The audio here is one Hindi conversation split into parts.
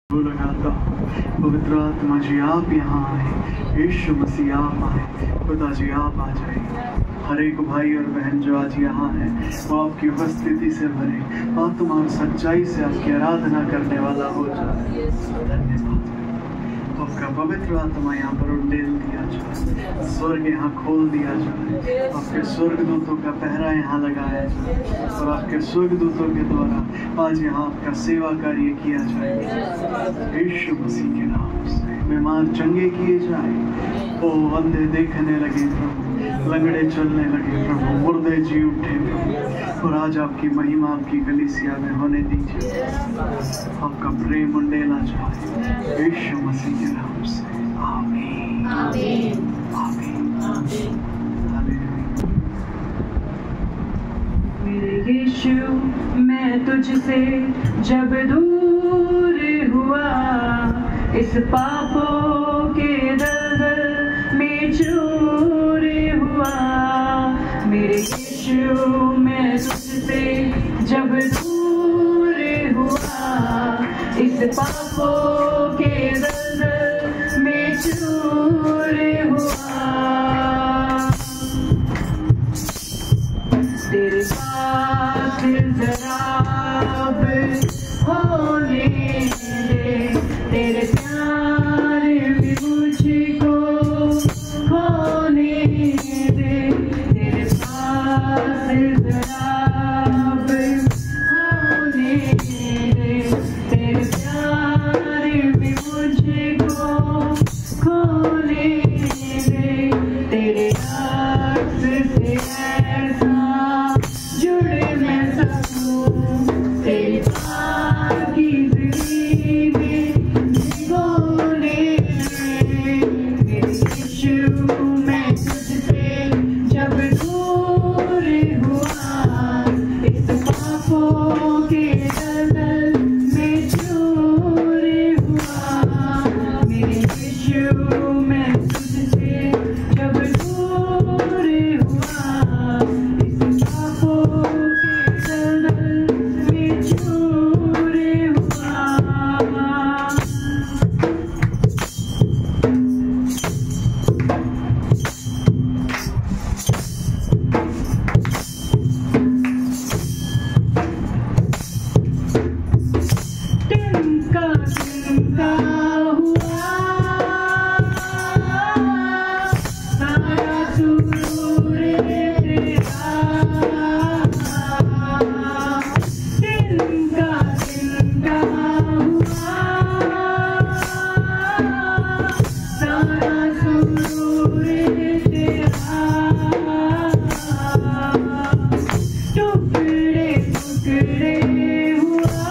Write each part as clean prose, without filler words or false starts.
लगाता पवित्र आत्मा जी आप यहाँ आए, यीशु मसीह आप आए, खुदा जी आप आ जाइए। हर एक भाई और बहन जो आज यहाँ है वो आपकी उपस्थिति से भरे आत्मा और सच्चाई से आपकी आराधना करने वाला हो जाए। धन्यवाद, आपका पवित्र आत्मा यहाँ पर उंडेल दिया जाए, स्वर्ग यहाँ खोल दिया जाए, आपके स्वर्गदूतों का पहरा यहाँ लगाया जाए और आपके स्वर्गदूतों के द्वारा आज यहाँ आपका सेवा कार्य किया जाए। यीशु मसीह के नाम से बीमार चंगे किए जाए, ओ अंधे देखने लगे प्रभु, लंगड़े चलने लगे प्रभु, मुर्दे जी उठे प्रभु, और आज आपकी महिमा आपकी कलीसिया में होने दीजिए। आपका प्रेम उंडेला जाए यीशु मसीह के नाम से। आमीन आमीन आमीन। मेरे यीशु मैं तुझसे जब दूर हुआ, इस पापों के दलदल में चूर हुआ। मेरे यीशु मैं तुझसे जब दूर हुआ, इस पापों के दलदल में चूर हुआ। तेरे पास जरा अब होने दे, तेरे प्यार में मुझको खोने दे। तेरे पास जरा अब होने दे, तेरे प्यार में मुझको खोने दे। तेरे हाथ से ऐसा जुड़ मैं सकूं, तेरी पाकीज़गी में भिगोने दे। मेरे यीशु मैं तुझसे जब दूर हुआ, इस पापों के दलदल में चूर हुआ। मेरे यीशु मैं तुझसे जब दूर हुआ, इस पापों के दलदल में चूर हुआ। तिनका तिनका हुआ सारा सुरूर तेरा। तिनका तिनका हुआ सारा सुरूर तेरा। टुकड़े टुकड़े हुआ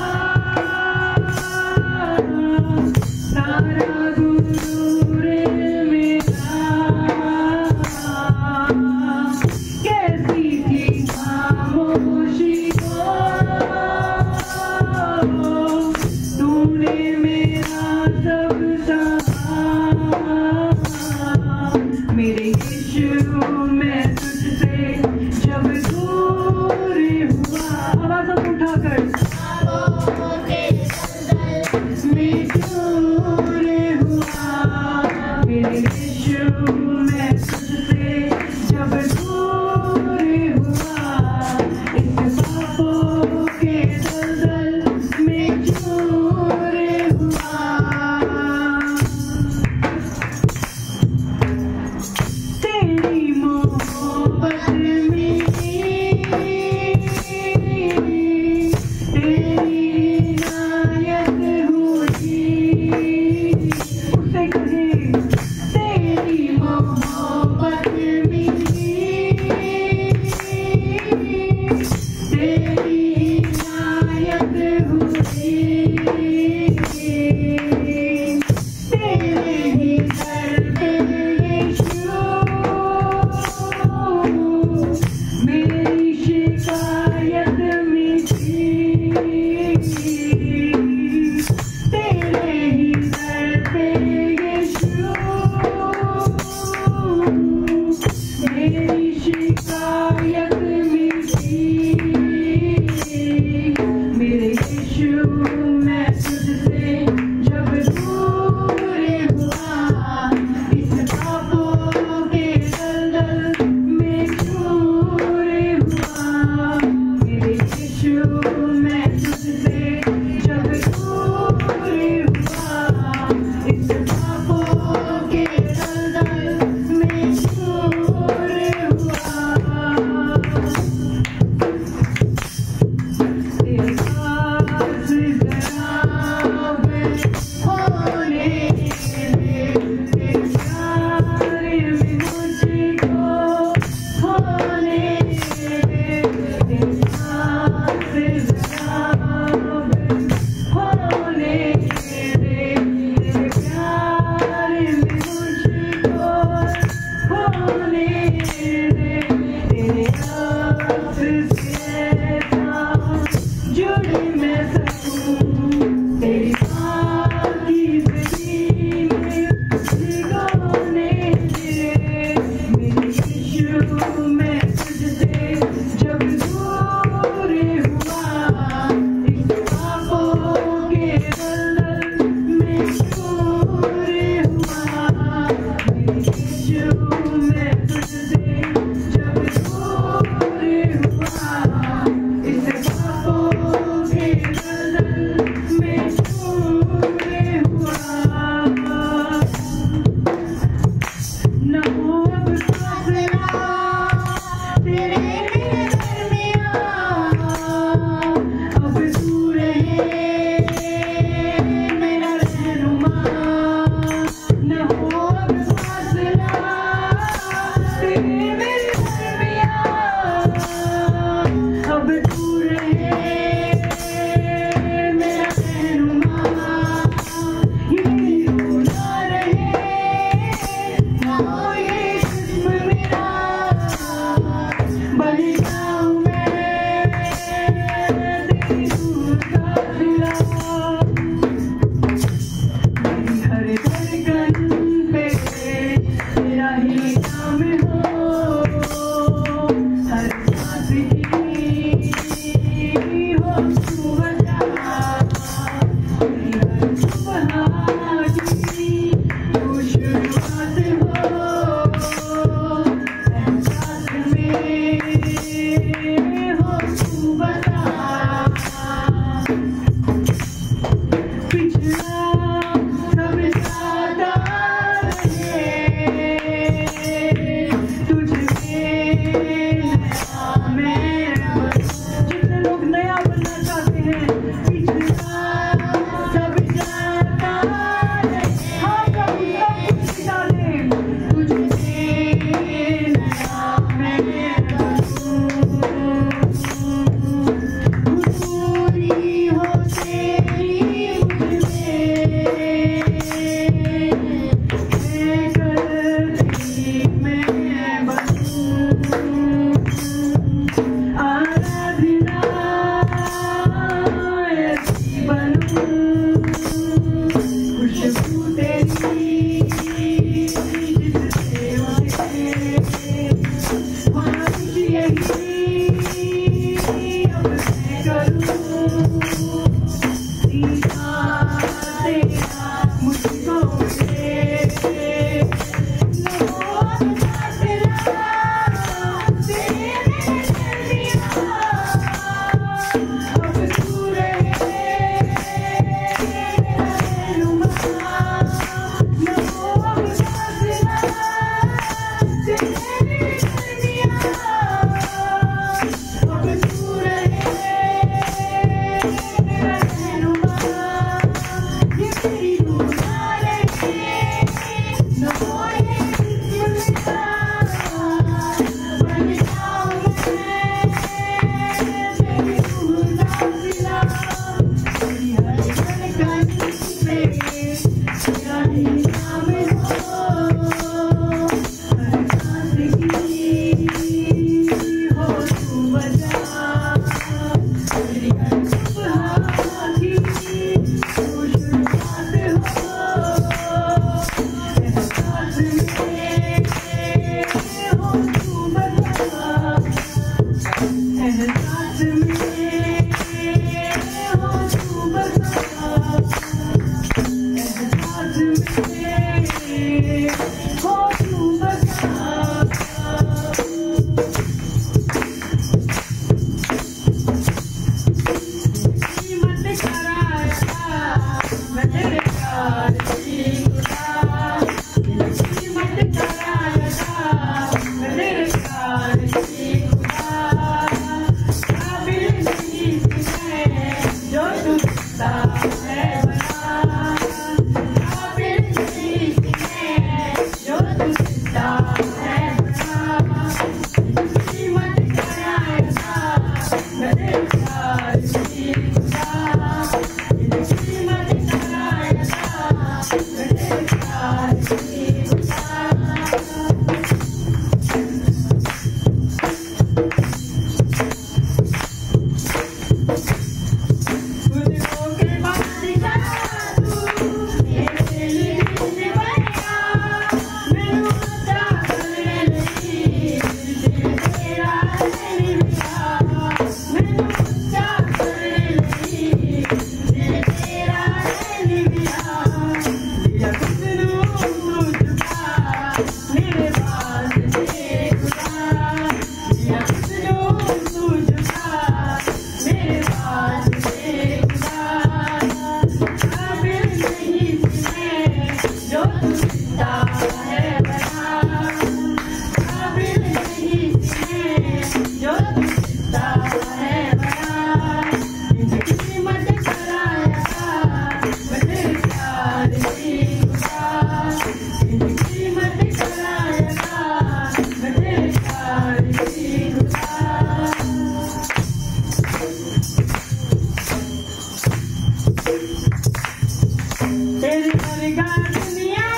तेरे वर्गा दुनिया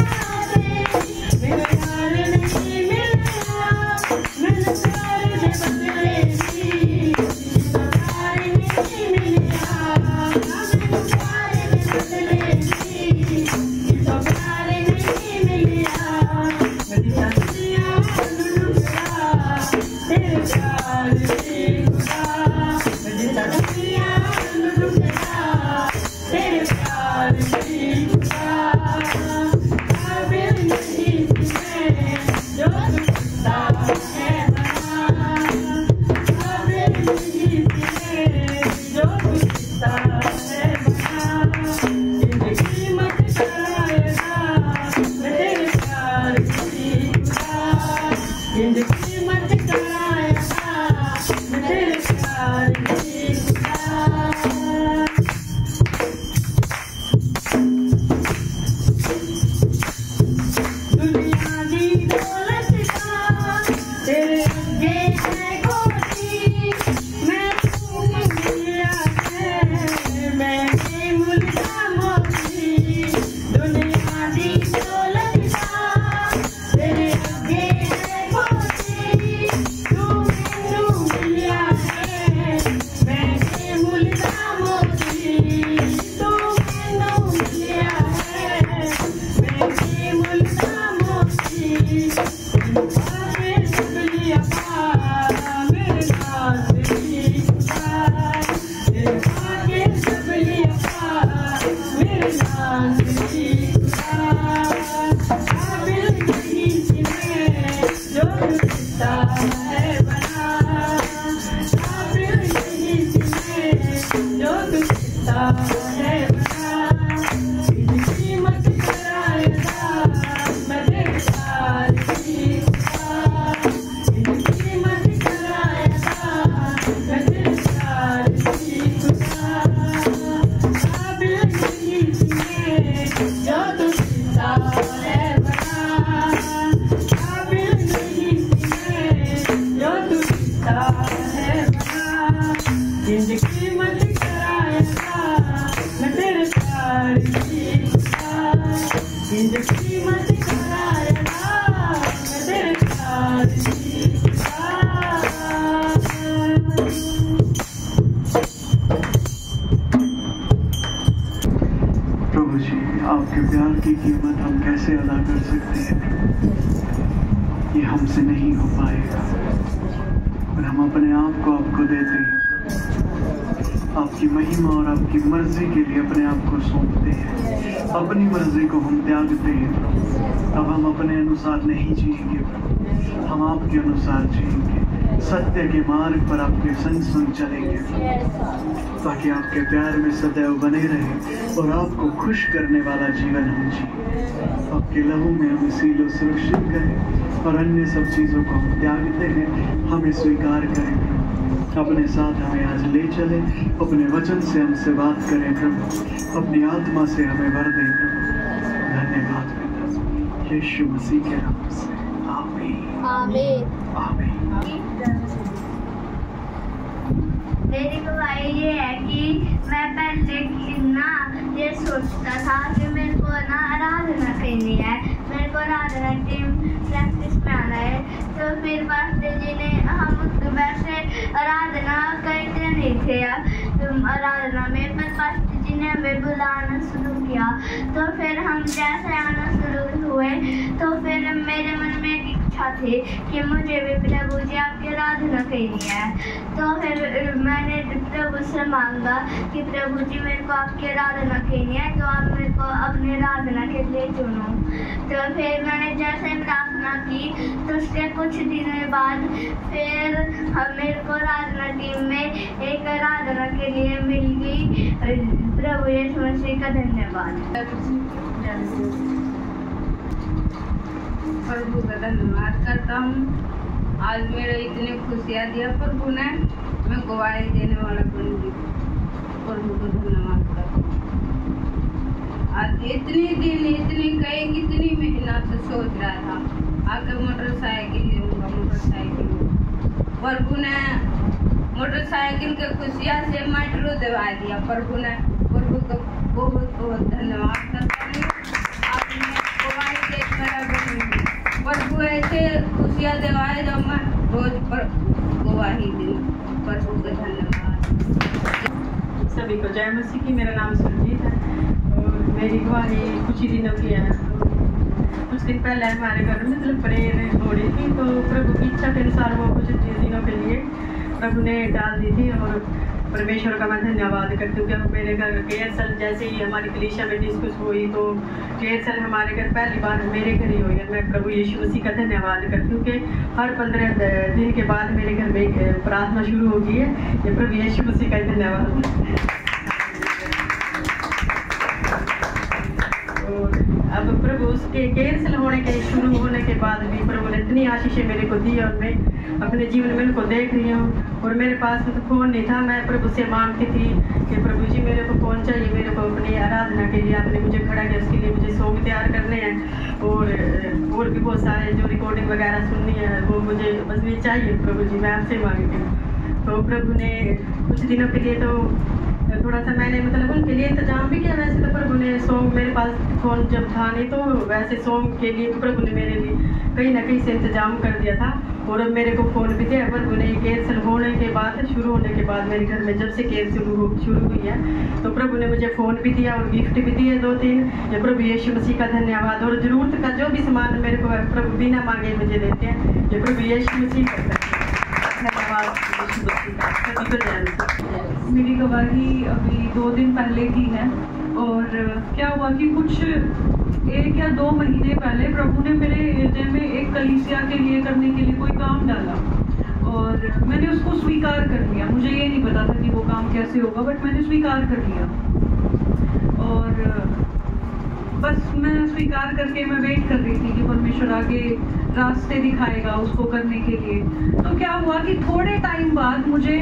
में मेरा यार नहीं मिला, मैंने प्यार दे बदले भी प्यार नहीं मिला, मैंने प्यार दे बदले भी प्यार नहीं मिला, मेरी दुनिया लुटा तेरे प्यार से खुदा, मेरी दुनिया लुटा तेरे प्यार से खुदा, काबिल नहीं मैं जो खुदा है बना, काबिल नहीं मैं जो खुदा है बना, जिंदगी मत कराएगा मैं तेरे प्यार से खुदा, जिंदगी मत कराएगा मैं तेरे प्यार से खुदा। दुनिया दी दौलत का तेरे आगे है कोई, मैं तुम्हें मिला है मैं मुल्का मोती, दुनिया दी दौलत का तेरे आगे है कोई, तू मैनू मिला है मैं मुल्का मोती, तू मैनू मिला है मैं मुल्का मोती, आगे सब लिया मेरे नाथ की खुदा, आगे सब लिया मेरे नाथ की खुदा, काबिल नहीं थी मैं जो खुदा है बना, काबिल नहीं थी मैं जो खुदा है बना, जिंदगी मत कराएगा मैं तेरे प्यार की खुदा, जिंदगी मत कराएगा मैं तेरे प्यार की खुदा, काबिल नहीं थी मैं जो खुदा है बना, काबिल नहीं थी मैं जो खुदा है बना, जिंदगी मत कराएगा मैं तेरे प्यार की खुदा, जिंदगी मत कराएगा मैं तेरे प्यार की खुदा। प्रभु जी, आपके प्यार की कीमत हम कैसे अदा कर सकते हैं? ये हमसे नहीं हो पाएगा, और हम अपने आप को आपको देते हैं। आपकी महिमा और आपकी मर्जी के लिए अपने आप को सौंपते हैं, अपनी मर्जी को हम त्यागते हैं। अब हम अपने अनुसार नहीं जिएंगे, हम आपके अनुसार जिएंगे, सत्य के मार्ग पर आपके संग संग चलेंगे, ताकि आपके प्यार में सदैव बने रहे और आपको खुश करने वाला जीवन हम जिए। आपके लहू में हम सीलो सुरक्षित करें और अन्य सब चीज़ों को हम त्यागते हैं, हमें स्वीकार करें। अपने साथ हमें आज ले चले, अपने वचन से हमसे बात करें प्रभु, अपनी आत्मा से हमें भर दें प्रभु। धन्यवाद पिता, यीशु मसीह के नाम से आमीन आमीन आमीन। मेरी गवाही ये है कि मैं पहले ना ये सोचता था कि मेरे को ना आराधना करनी है, मेरे को आराधना टीम प्रैक्टिस में आना है। तो फिर पास्टर जी ने हम वैसे आराधना करते नहीं थे आराधना में, पर पास्टर जी ने हमें बुलाना शुरू किया। तो फिर हम जैसे आना शुरू हुए तो फिर मेरे मन में एक इच्छा थी कि मुझे भी प्रभु जी आपकी आराधना करनी है। तो फिर मैंने प्रभु से मांगा कि प्रभु जी मेरे को आपकी आराधना करनी है, तो आप मेरे को अपनी आराधना के लिए चुनो। तो फिर मैंने जैसे प्रार्थना की तो उसके कुछ दिनों बाद फिर मेरे को आराधना टीम में एक आराधना के लिए मिल गई। प्रभु यीशु मसीह का धन्यवाद। प्रभु का धन्यवाद करता हूँ। आज मेरे इतनी खुशियाँ दिया प्रभु ने, मैं गवाही देने वाला बन गई। प्रभु को धन्यवाद करता हूँ। आज इतनी दिन इतनी कितनी मेहनत से सोच रहा था आके मोटरसाइकिल लूँगा मोटरसाइकिल। प्रभु ने मोटरसाइकिल के खुशियाँ से मेट्रो दिवा दिया। प्रभु ने, प्रभु को बहुत बहुत धन्यवाद करता खुशियाँ दिवाए जब मैं रोज पर गवाही दूँ। प्रभु का धन्यवाद। सभी को जय मसीह की। मेरा नाम सुरजीत है और मेरी गवाही कुछ ही दिनों की है। कुछ दिन पहले हमारे घर में मतलब प्रेयर हो रही थी, तो प्रभु की इच्छा के अनुसार वो कुछ दिनों के लिए प्रभु ने डाल दी थी और परमेश्वर का मैं धन्यवाद करती हूँ कि मेरे घर केएसएल जैसे ही हमारी कलीसिया में डिस्कस हुई तो केएसएल हमारे घर पहली बार मेरे घर ही हुई है। मैं प्रभु यीशु मसीह का धन्यवाद करती हूँ कि हर 15 दिन के बाद मेरे घर में प्रार्थना शुरू हो गई है। ये प्रभु यीशु मसीह का धन्यवाद। और अब प्रभु उसके केएसएल होने के शुरू होने के बाद भी प्रभु ने इतनी आशीषें मेरे को दी और मैं अपने जीवन में उनको देख रही हूँ। और मेरे पास तो फ़ोन नहीं था, मैं प्रभु से मांगती थी कि प्रभु जी मेरे को फ़ोन चाहिए, मेरे को अपनी आराधना के लिए आपने मुझे खड़ा किया, उसके लिए मुझे सॉन्ग तैयार करने हैं और भी बहुत सारे जो रिकॉर्डिंग वगैरह सुननी है वो मुझे बस ये चाहिए प्रभु जी, मैं आपसे मांगती हूँ। तो प्रभु ने कुछ दिनों के लिए तो थोड़ा सा मैंने मतलब उनके लिए इंतजाम भी किया। वैसे तो प्रभु ने सॉन्ग मेरे पास फ़ोन जब था नहीं तो वैसे सॉन्ग के लिए तो प्रभु ने मेरे लिए कहीं ना कहीं से इंतजाम कर दिया था और अब मेरे को फ़ोन भी दिया। प्रभु ने केएसएल होने के बाद शुरू होने के बाद मेरे घर में जब से केएसएल शुरू हुई है तो प्रभु ने मुझे फ़ोन भी दिया और गिफ्ट भी दिए 2-3। ये प्रभु यीशु मसीह का धन्यवाद। और ज़रूरत का जो भी सामान मेरे को प्रभु बिना मांगे मुझे देते हैं, ये प्रभु यीशु मसीह का धन्यवाद। यीशु मसीह का सभी को जय। मेरी गवाही अभी 2 दिन पहले की है और क्या हुआ कि कुछ 1 या 2 महीने पहले प्रभु ने मेरे हृदय में एक कलीसिया के लिए करने के लिए कोई काम डाला और मैंने उसको स्वीकार कर लिया। मुझे ये नहीं पता था कि वो काम कैसे होगा, बट मैंने स्वीकार कर लिया और बस मैं स्वीकार करके मैं वेट कर रही थी कि परमेश्वर आगे रास्ते दिखाएगा उसको करने के लिए। तो क्या हुआ कि थोड़े टाइम बाद मुझे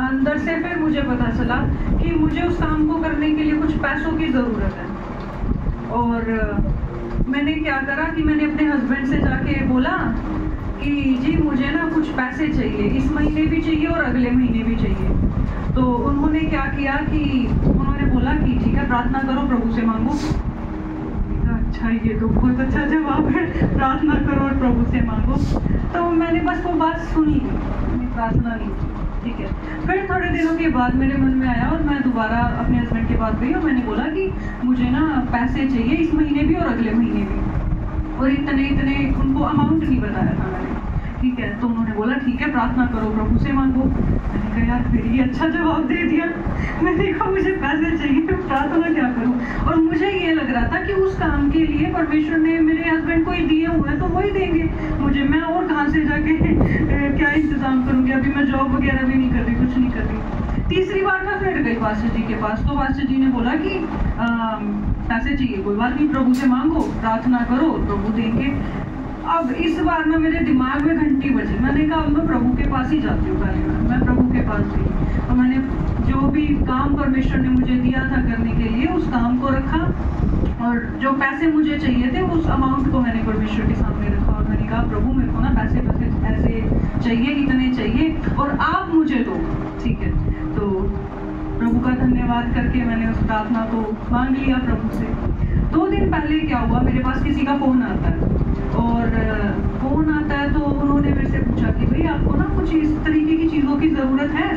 अंदर से फिर मुझे पता चला कि मुझे उस काम को करने के लिए कुछ पैसों की ज़रूरत है। और मैंने क्या करा कि मैंने अपने हस्बैंड से जाके बोला कि जी मुझे ना कुछ पैसे चाहिए, इस महीने भी चाहिए और अगले महीने भी चाहिए। तो उन्होंने क्या किया कि उन्होंने बोला कि ठीक है प्रार्थना करो, प्रभु से मांगो। अच्छा ये तो बहुत अच्छा जवाब है, प्रार्थना करो और प्रभु से मांगो। तो मैंने बस वो बात सुनी, प्रार्थना नहीं, ठीक है। फिर थोड़े दिनों के बाद मेरे मन में आया और मैं दोबारा अपने हस्बैंड के पास गई और मैंने बोला कि मुझे ना पैसे चाहिए इस महीने भी और अगले महीने भी, और इतने उनको अमाउंट नहीं बताया था मैंने, ठीक है। तो उन्होंने बोला ठीक है प्रार्थना करो, प्रभु से मांगो। मैंने कहा यार फिर ये अच्छा जवाब दे दिया। मैंने कहा मुझे पैसे चाहिए, प्रार्थना क्या करूं। और मुझे ये लग रहा था कि उस काम के लिए परमेश्वर ने मेरे हस्बैंड को ही दिए हुए हैं तो वही देंगे मुझे, मैं और कहाँ से जाके क्या इंतजाम करूंगी। अभी मैं जॉब वगैरह भी नहीं कर रही, कुछ नहीं कर रही। तीसरी बार मैं फिर गई पास्टर जी के पास, तो पास्टर जी ने बोला कि पैसे चाहिए, कोई बात नहीं, प्रभु से मांगो, प्रार्थना करो, प्रभु देंगे। अब इस बार ना मेरे दिमाग में घंटी बजी। मैंने कहा मैं प्रभु के पास ही जाती हूँ पहले। मैं प्रभु के पास गई और मैंने जो भी काम परमेश्वर ने मुझे दिया था करने के लिए उस काम को रखा और जो पैसे मुझे चाहिए थे उस अमाउंट को मैंने परमेश्वर के सामने रखा और मैंने कहा प्रभु मेरे को ना पैसे ऐसे चाहिए, इतने चाहिए और आप मुझे दो, ठीक है। तो प्रभु का धन्यवाद करके मैंने उस प्रार्थना को मांग लिया प्रभु से। 2 दिन पहले क्या हुआ, मेरे पास किसी का फ़ोन आता है और फ़ोन आता है तो उन्होंने मेरे से पूछा कि भाई आपको ना कुछ इस तरीके की चीज़ों की ज़रूरत है।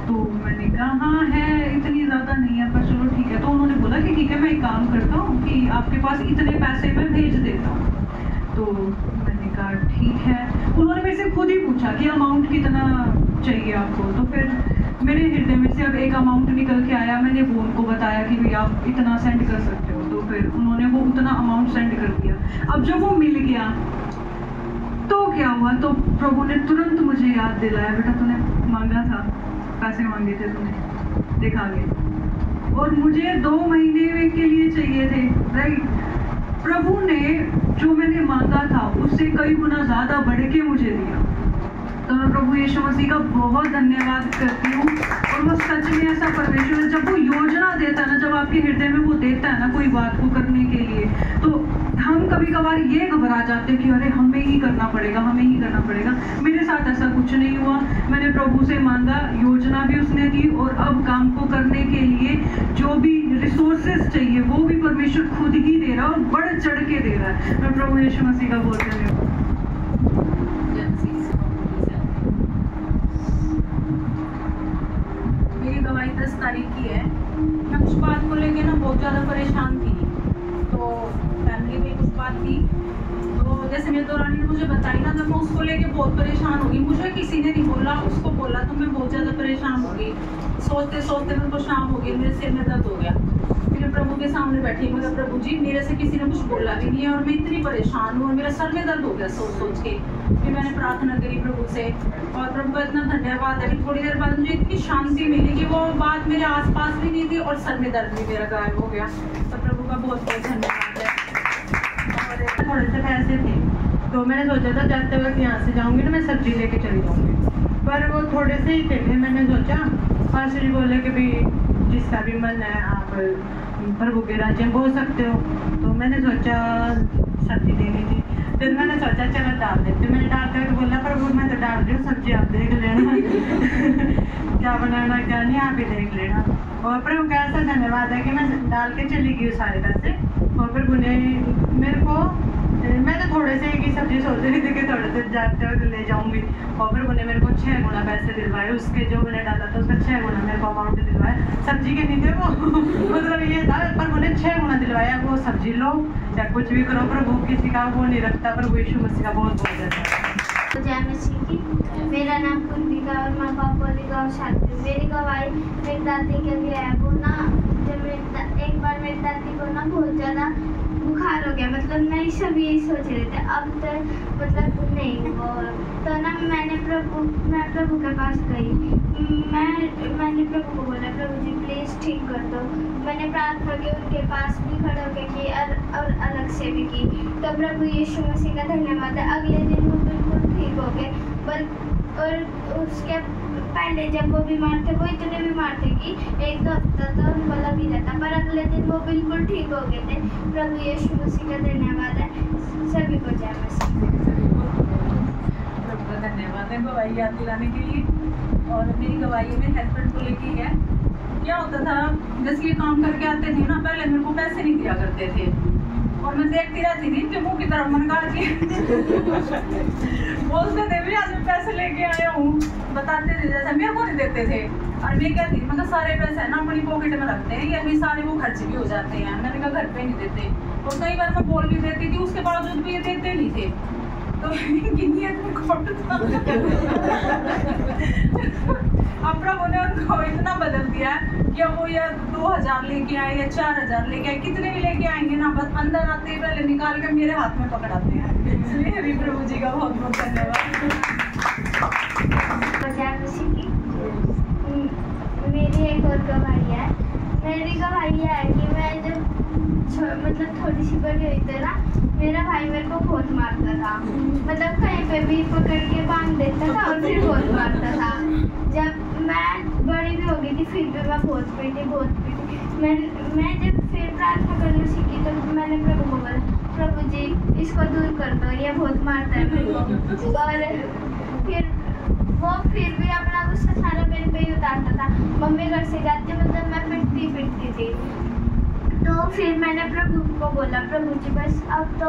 तो मैंने कहा हाँ है, इतनी ज़्यादा नहीं है पर चलो ठीक है। तो उन्होंने बोला कि ठीक है मैं एक काम करता हूँ कि आपके पास इतने पैसे मैं भेज देता हूँ। तो मैंने कहा ठीक है। उन्होंने मेरे से खुद ही पूछा कि अमाउंट कितना चाहिए आपको। तो फिर मेरे हृदय में से अब एक अमाउंट निकल के आया। मैंने वो उनको बताया कि भाई आप इतना सेंड कर सकते हो। तो फिर उन्होंने वो उतना अमाउंट सेंड कर दिया। अब जब वो मिल गया तो क्या हुआ, तो प्रभु ने तुरंत मुझे याद दिलाया, बेटा तूने मांगा था, पैसे मांगे थे तूने, दिखा गए। और मुझे 2 महीने के लिए चाहिए थे, राइट। प्रभु ने जो मैंने मांगा था उससे कई गुना ज़्यादा बढ़ के मुझे दिया। तो मैं प्रभु यीशु मसीह का बहुत धन्यवाद करती हूँ। और वो सच में ऐसा परमेश्वर जब वो योजना देता है ना, जब आपके हृदय में वो देता है ना कोई बात को करने के लिए, तो हम कभी कभार ये घबरा जाते हैं कि अरे हमें ही करना पड़ेगा, हमें ही करना पड़ेगा। मेरे साथ ऐसा कुछ नहीं हुआ। मैंने प्रभु से मांगा, योजना भी उसने दी और अब काम को करने के लिए जो भी रिसोर्सेज चाहिए वो भी परमेश्वर खुद ही दे रहा है और बढ़ चढ़ के दे रहा है। मैं प्रभु यीशु मसीह का बहुत धन्यवाद। मेरी गवाही 10 तारीख की है। मैं कुछ बात को लेके ना बहुत ज़्यादा परेशान थी, तो फैमिली में कुछ बात थी, तो जैसे मेरी दौरानी ने मुझे बताई ना, जब मैं उसको लेके बहुत परेशान हो गई। मुझे किसी ने नहीं बोला, उसको बोला तो मैं बहुत ज़्यादा परेशान हो गई। सोचते सोचते मेरे को शाम हो गई, मेरे सिर में दर्द हो गया। फिर प्रभु के सामने बैठी, मतलब प्रभु जी मेरे से किसी ने कुछ बोला भी नहीं है और मैं इतनी परेशान हूँ और मेरा सर में दर्द हो गया सोच सोच के। फिर मैंने प्रार्थना करी प्रभु से, और प्रभु का इतना धन्यवाद है कि थोड़ी देर बाद मुझे इतनी शांति मिली कि वो बात मेरे आसपास भी नहीं थी और सर में दर्द भी मेरा गायब हो गया। तो प्रभु का बहुत बहुत धन्यवाद है। और थोड़े से पैसे थे, तो मैंने सोचा था जाते वक्त यहाँ से जाऊँगी ना, मैं सब्जी लेके चली जाऊँगी, पर वो थोड़े से ही थे। फिर मैंने सोचा, पास्टर जी बोले कि भाई जिसका भी मन है आप प्रभु के राज्य में बोल सकते हो। तो मैंने सोचा सब्जी देनी थी, फिर मैंने सोचा चलो डाल देते। मैंने डालते हुए बोला प्रभु मैं तो डाल रही हूँ, सब्जी आप देख लेना क्या बनाना क्या नहीं आप ही देख लेना। और प्रभु का ऐसा धन्यवाद है कि मैं डाल के चली गई सारे पैसे, और प्रभु ने मेरे को, मैं तो थोड़े से ही सब्जी सोच रही थी कि थोड़े से जाते हुए ले जाऊंगी, और फिर उन्होंने मेरे को 6 गुना पैसे दिलवाए। उसके जो मैंने डाला था उसका 6 गुना मेरे को अमाउंट दिलवाया। सब्जी के नहीं थे वो मतलब ये था, पर उन्हें 6 गुना दिलवाया। वो सब्जी लो या कुछ भी करो, प्रभु किसी का वो नहीं रखता। प्रभु यीशु मसीह का बहुत बहुत धन्यवाद। जय मसीह की। मेरा नाम कुंदिका और माँ बाप बोली गाँव शांति। मेरी गवाही मेरी दादी के लिए है। वो ना जब एक बार मेरी दादी को ना बहुत ज़्यादा बुखार हो गया, मतलब नहीं सब यही सोच रहे थे, अब तो मतलब नहीं वो तो ना मैं प्रभु के पास गई। मैंने प्रभु को बोला प्रभु जी प्लीज़ ठीक कर दो। मैंने प्रार्थना की, उनके पास भी खड़े होकर की और अलग से भी की। तो प्रभु यीशु मसीह का धन्यवाद है, अगले दिन वो बिल्कुल ठीक हो गए। और उसके पहले जब वो बीमार थे, वो इतने बीमार थे कि 1-2 हफ्ता तो उनको लग ही जाता, पर अगले दिन वो बिल्कुल ठीक हो गए थे। प्रभु यीशु मसीह का धन्यवाद है। सभी को जय मसीह। प्रभु का धन्यवाद है गवाही याद दिलाने के लिए। और मेरी गवाही में हस्बैंड को लेके है। क्या होता था, जैसे ये काम करके आते थे ना, पहले मेरे को पैसे नहीं दिया करते थे, और मैं देखती रहती थी कि मुँह की तरफ मन काट के बोलते थे भी आज मैं पैसे लेके आया हूँ, बताते थे जैसे मेरे को नहीं देते थे। और मैं कहती मतलब सारे पैसे है ना अपनी पॉकेट में रखते हैं, ये अभी सारे वो खर्च भी हो जाते हैं। मैंने कहा घर पे नहीं देते, और कई बार मैं बोल भी देती थी, उसके बावजूद भी ये देते नहीं थे। तो अब प्रभु ने उनको इतना बदल दिया कि अब वो या 2000 लेके आए या 4000 लेके आए, कितने भी लेके आएंगे ना, बस अंदर आते ही पहले निकाल के मेरे हाथ में पकड़ाते हैं। इसलिए भी प्रभु जी का बहुत बहुत धन्यवाद। मेरी एक और गवाही है। मेरी गवाही है कि मैं जब मतलब थोड़ी सी बड़ी हुई थी ना, मेरा भाई मेरे को बहुत मारता था, मतलब कहीं पे भी पकड़ के बांध देता था और फिर बहुत मारता था। जब मैं बड़ी भी हो गई थी फिर भी मैं बहुत पीटी। मैं जब फिर प्रार्थना करना सीखी तो मैंने प्रभु को बोला प्रभु जी इसको दूर कर दो, ये बहुत मारता है मेरे को। और फिर भी अपना गुस्सा सारा मेरे पे ही उतारता था। मम्मी घर से जाती मतलब मैं पिटती थी। तो फिर मैंने प्रभु को बोला प्रभु जी बस अब तो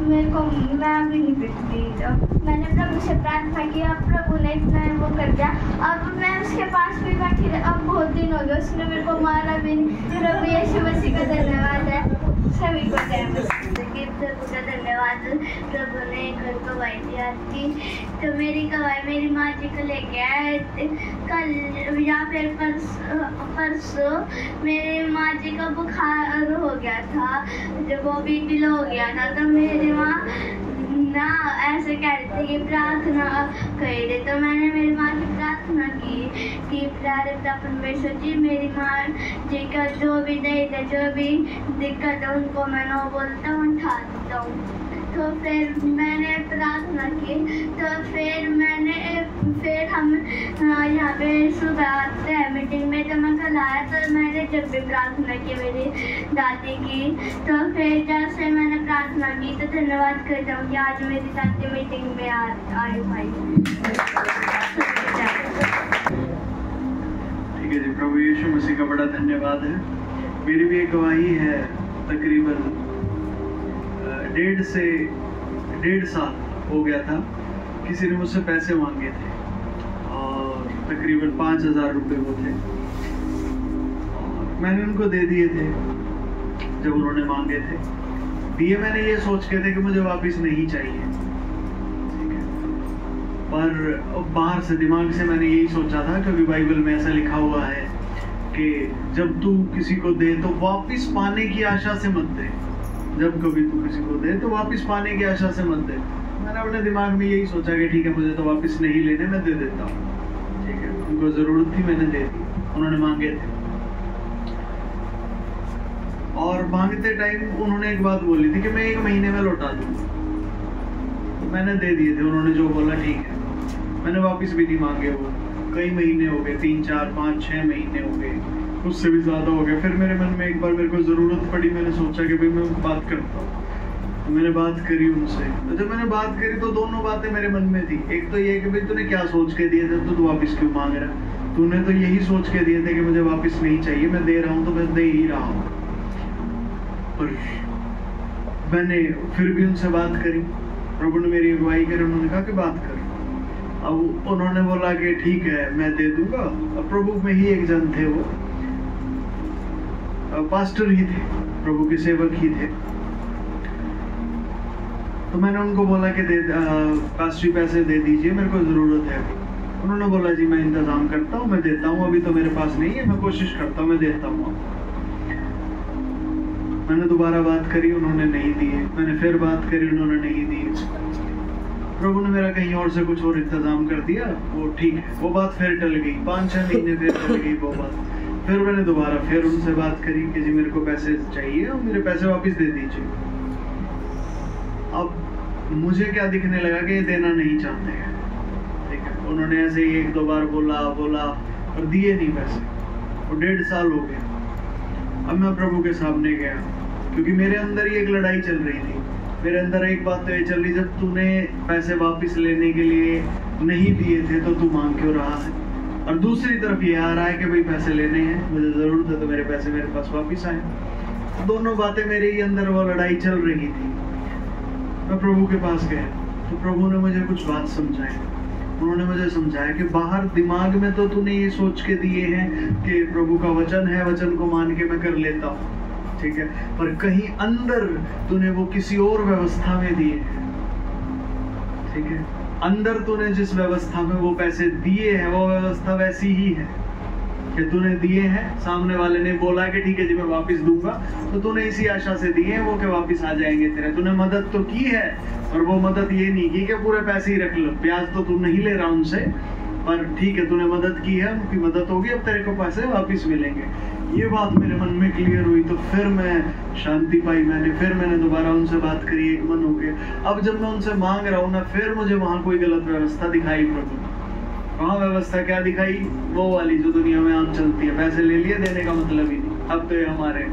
मेरे को मैं अभी नहीं पिटती। तो मैंने प्रभु से प्रार्थना की, अब प्रभु ने इतना वो कर दिया, अब मैं उसके पास भी बैठी। अब बहुत दिन हो गए उसने मेरे को मारा भी नहीं। प्रभु यीशु मसीह का धन्यवाद है। सभी को जय मसीह। प्रभु का धन्यवाद। प्रभु ने घर को गवाही दी आज की। तो मेरी गवाही मेरी माँ जी को लेके आए कल या फिर परसों मेरी माँ जी का बुखार हो गया था, जब वो बीपी लो हो गया था। तो मेरी माँ ना ऐसे कह रही थी कि प्रार्थना करे, तो मैंने मेरी माँ की प्रार्थना की कि प्यारे पिता परमेश्वर जी मेरी माँ जी का जो भी दर्द है जो भी दिक्कत है उनको मैं नो बोलता हूँ उठा देता हूँ। तो फिर मैंने प्रार्थना की, तो फिर हम यहाँ पे सुबह आते हैं मीटिंग में। तो मैं कल आया तो मैंने जब भी प्रार्थना की मेरी दादी की, तो फिर जब से मैंने प्रार्थना की तो धन्यवाद करता हूँ कि आज मेरी दादी मीटिंग में आई भाई। ठीक है जी, प्रभु यीशु मसीह का बड़ा धन्यवाद है। मेरी भी एक गवाही है। तकरीबन 1.5 साल हो गया था किसी ने मुझसे पैसे मांगे थे और तकरीबन 5,000 रुपये वो थे, और मैंने उनको दे दिए थे जब उन्होंने मांगे थे। दिए मैंने ये सोच के थे कि मुझे वापस नहीं चाहिए, ठीक है। पर बाहर से दिमाग से मैंने यही सोचा था, क्योंकि बाइबल में ऐसा लिखा हुआ है कि जब तू किसी को दे तो वापस पाने की आशा से मत दे। जब कभी तू किसी को दे तो वापस पाने की आशा से मत दे। मैंने अपने दिमाग में यही सोचा कि ठीक है, मुझे तो वापस नहीं लेने, मैं दे देता हूँ, ठीक है। उनको जरूरत थी, मैंने दे दी, उन्होंने मांगे थे। और मांगते टाइम उन्होंने एक बात बोली थी कि मैं 1 महीने में लौटा दूंगा। तो मैंने दे दिए थे, उन्होंने जो बोला ठीक है। मैंने वापस भी नहीं मांगे। वो कई महीने हो गए, 3, 4, 5, 6 महीने हो गए, उससे भी ज्यादा हो गया। फिर मेरे मन में एक बार मेरे को जरूरत पड़ी, मैंने सोचा कि भाई मैं बात करता हूँ। तो मैंने बात करी उनसे। तो जब मैंने बात करी तो दोनों बातें मेरे मन में थी। एक तो ये कि भाई तूने क्या सोच के दिए थे, तो तू वापस क्यों मांग रहा? तूने तो यही सोच के दिए थे कि मुझे वापस नहीं चाहिए, मैं दे रहा हूँ तो मैं दे ही रहा हूँ। और मैंने फिर भी उनसे बात करी, प्रभु ने मेरी अगुवाई करी, उन्होंने कहा कि बात कर। अब उन्होंने बोला कि ठीक है मैं दे दूंगा। अब प्रभु में ही एक जन थे, वो पास्टर ही थे, प्रभु के सेवक ही थे। तो मैंने उनको बोला कि पास्टरी पैसे दे दीजिए, मेरे को जरूरत है। उन्होंने बोला जी मैं इंतजाम करता हूँ, मैं देता हूँ, अभी तो मेरे पास नहीं है, मैं कोशिश करता हूँ, मैं देता हूँ। मैंने दोबारा बात करी, उन्होंने नहीं दिए। मैंने फिर बात करी, उन्होंने नहीं दिए। प्रभु ने मेरा कहीं और से कुछ और इंतजाम कर दिया, वो ठीक है। वो बात फिर टल गई, 5-6 महीने फिर टल गई वो बात। फिर मैंने दोबारा फिर उनसे बात करी कि जी मेरे को पैसे चाहिए और मेरे पैसे वापस दे दीजिए। अब मुझे क्या दिखने लगा कि ये देना नहीं चाहते हैं, ठीक है। उन्होंने ऐसे ही 1-2 बार बोला और दिए नहीं पैसे। वो 1.5 साल हो गए। अब मैं प्रभु के सामने गया, क्योंकि मेरे अंदर ही एक लड़ाई चल रही थी। मेरे अंदर एक बात तो ये चल रही, जब तूने पैसे वापस लेने के लिए नहीं दिए थे तो तू मांग क्यों रहा है? और दूसरी तरफ ये आ रहा है कि भाई पैसे लेने हैं, मुझे जरूरत है तो मेरे पैसे मेरे पास वापस आए। दोनों बातें मेरे ही अंदर वो लड़ाई चल रही थी। मैं प्रभु के पास गया तो प्रभु ने मुझे कुछ बात समझाई। उन्होंने मुझे समझाया कि बाहर दिमाग में तो तूने ये सोच के दिए हैं कि प्रभु का वचन है, वचन को मान के मैं कर लेता हूँ, ठीक है। पर कहीं अंदर तूने वो किसी और व्यवस्था में दिए हैं, ठीक है। अंदर तूने जिस व्यवस्था में वो पैसे दिए हैं, वो व्यवस्था वैसी ही है कि तूने दिए हैं। सामने वाले ने बोला कि ठीक है जी मैं वापस दूंगा, तो तूने इसी आशा से दिए हैं वो कि वापस आ जाएंगे तेरे। तूने मदद तो की है, और वो मदद ये नहीं की कि पूरे पैसे ही रख लो। ब्याज तो तू नहीं ले रहा उनसे, पर ठीक है तूने मदद की है, उनकी मदद होगी, अब तेरे को पैसे वापस मिलेंगे। ये बात मेरे मन में क्लियर हुई तो फिर मैं शांति पाई। मैंने दोबारा उनसे बात करी, एक मन हो गया। अब जब मैं उनसे मांग रहा हूँ ना, फिर मुझे वहां कोई गलत व्यवस्था दिखाई प्रभु। वहां व्यवस्था क्या दिखाई? वो वाली जो दुनिया में आम चलती है, पैसे ले लिए, देने का मतलब ही नहीं। अब तो ये हमारे,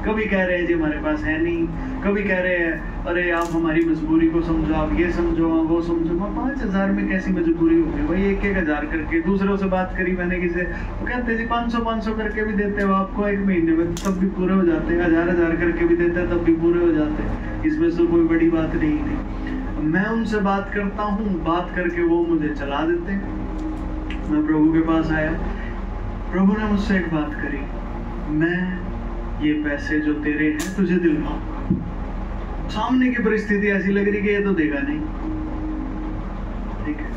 कभी कह रहे हैं जी हमारे पास है नहीं, कभी कह रहे हैं अरे आप हमारी मजबूरी को समझो, आप ये समझो, वो समझो। मैं 5,000 में कैसी मजबूरी हो गई भाई? 1-1 करके दूसरों से बात करी मैंने किसी, वो कहते जी 500 करके भी देते हो आपको 1 महीने में, तब भी पूरे हो जाते हैं। 1000 करके भी देते हैं, तब भी पूरे हो जाते हैं। इसमें से कोई बड़ी बात नहीं। मैं उनसे बात करता हूँ, बात करके वो मुझे चला देते हैं। मैं प्रभु के पास आया, प्रभु ने मुझसे एक बात करी, मैं ये पैसे जो तेरे हैं तुझे दिलवाऊंगा। सामने की परिस्थिति ऐसी लग रही कि ये तो देगा नहीं, ठीक है।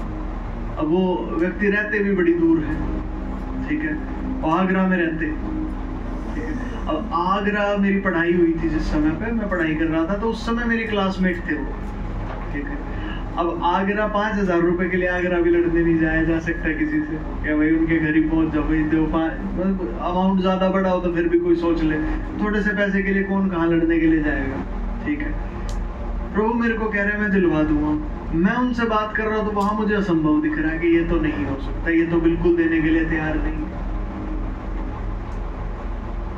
अब वो व्यक्ति रहते भी बड़ी दूर है, ठीक है, आगरा में रहते, ठीक है। अब आगरा मेरी पढ़ाई हुई थी, जिस समय पे मैं पढ़ाई कर रहा था तो उस समय मेरे क्लासमेट थे वो, ठीक है। अब आगरा 5,000 रुपए के लिए आगरा भी लड़ने नहीं जाया जा सकता किसी से, क्या भाई उनके घर ही पहुंच जाओ भाई, दो अमाउंट ज्यादा बड़ा हो तो फिर भी कोई सोच ले, थोड़े से पैसे के लिए कौन कहाँ लड़ने के लिए जाएगा, ठीक है। प्रभु मेरे को कह रहे हैं मैं दिलवा दूंगा। मैं उनसे बात कर रहा हूँ तो वहां मुझे असंभव दिख रहा है कि ये तो नहीं हो सकता, ये तो बिल्कुल देने के लिए तैयार नहीं।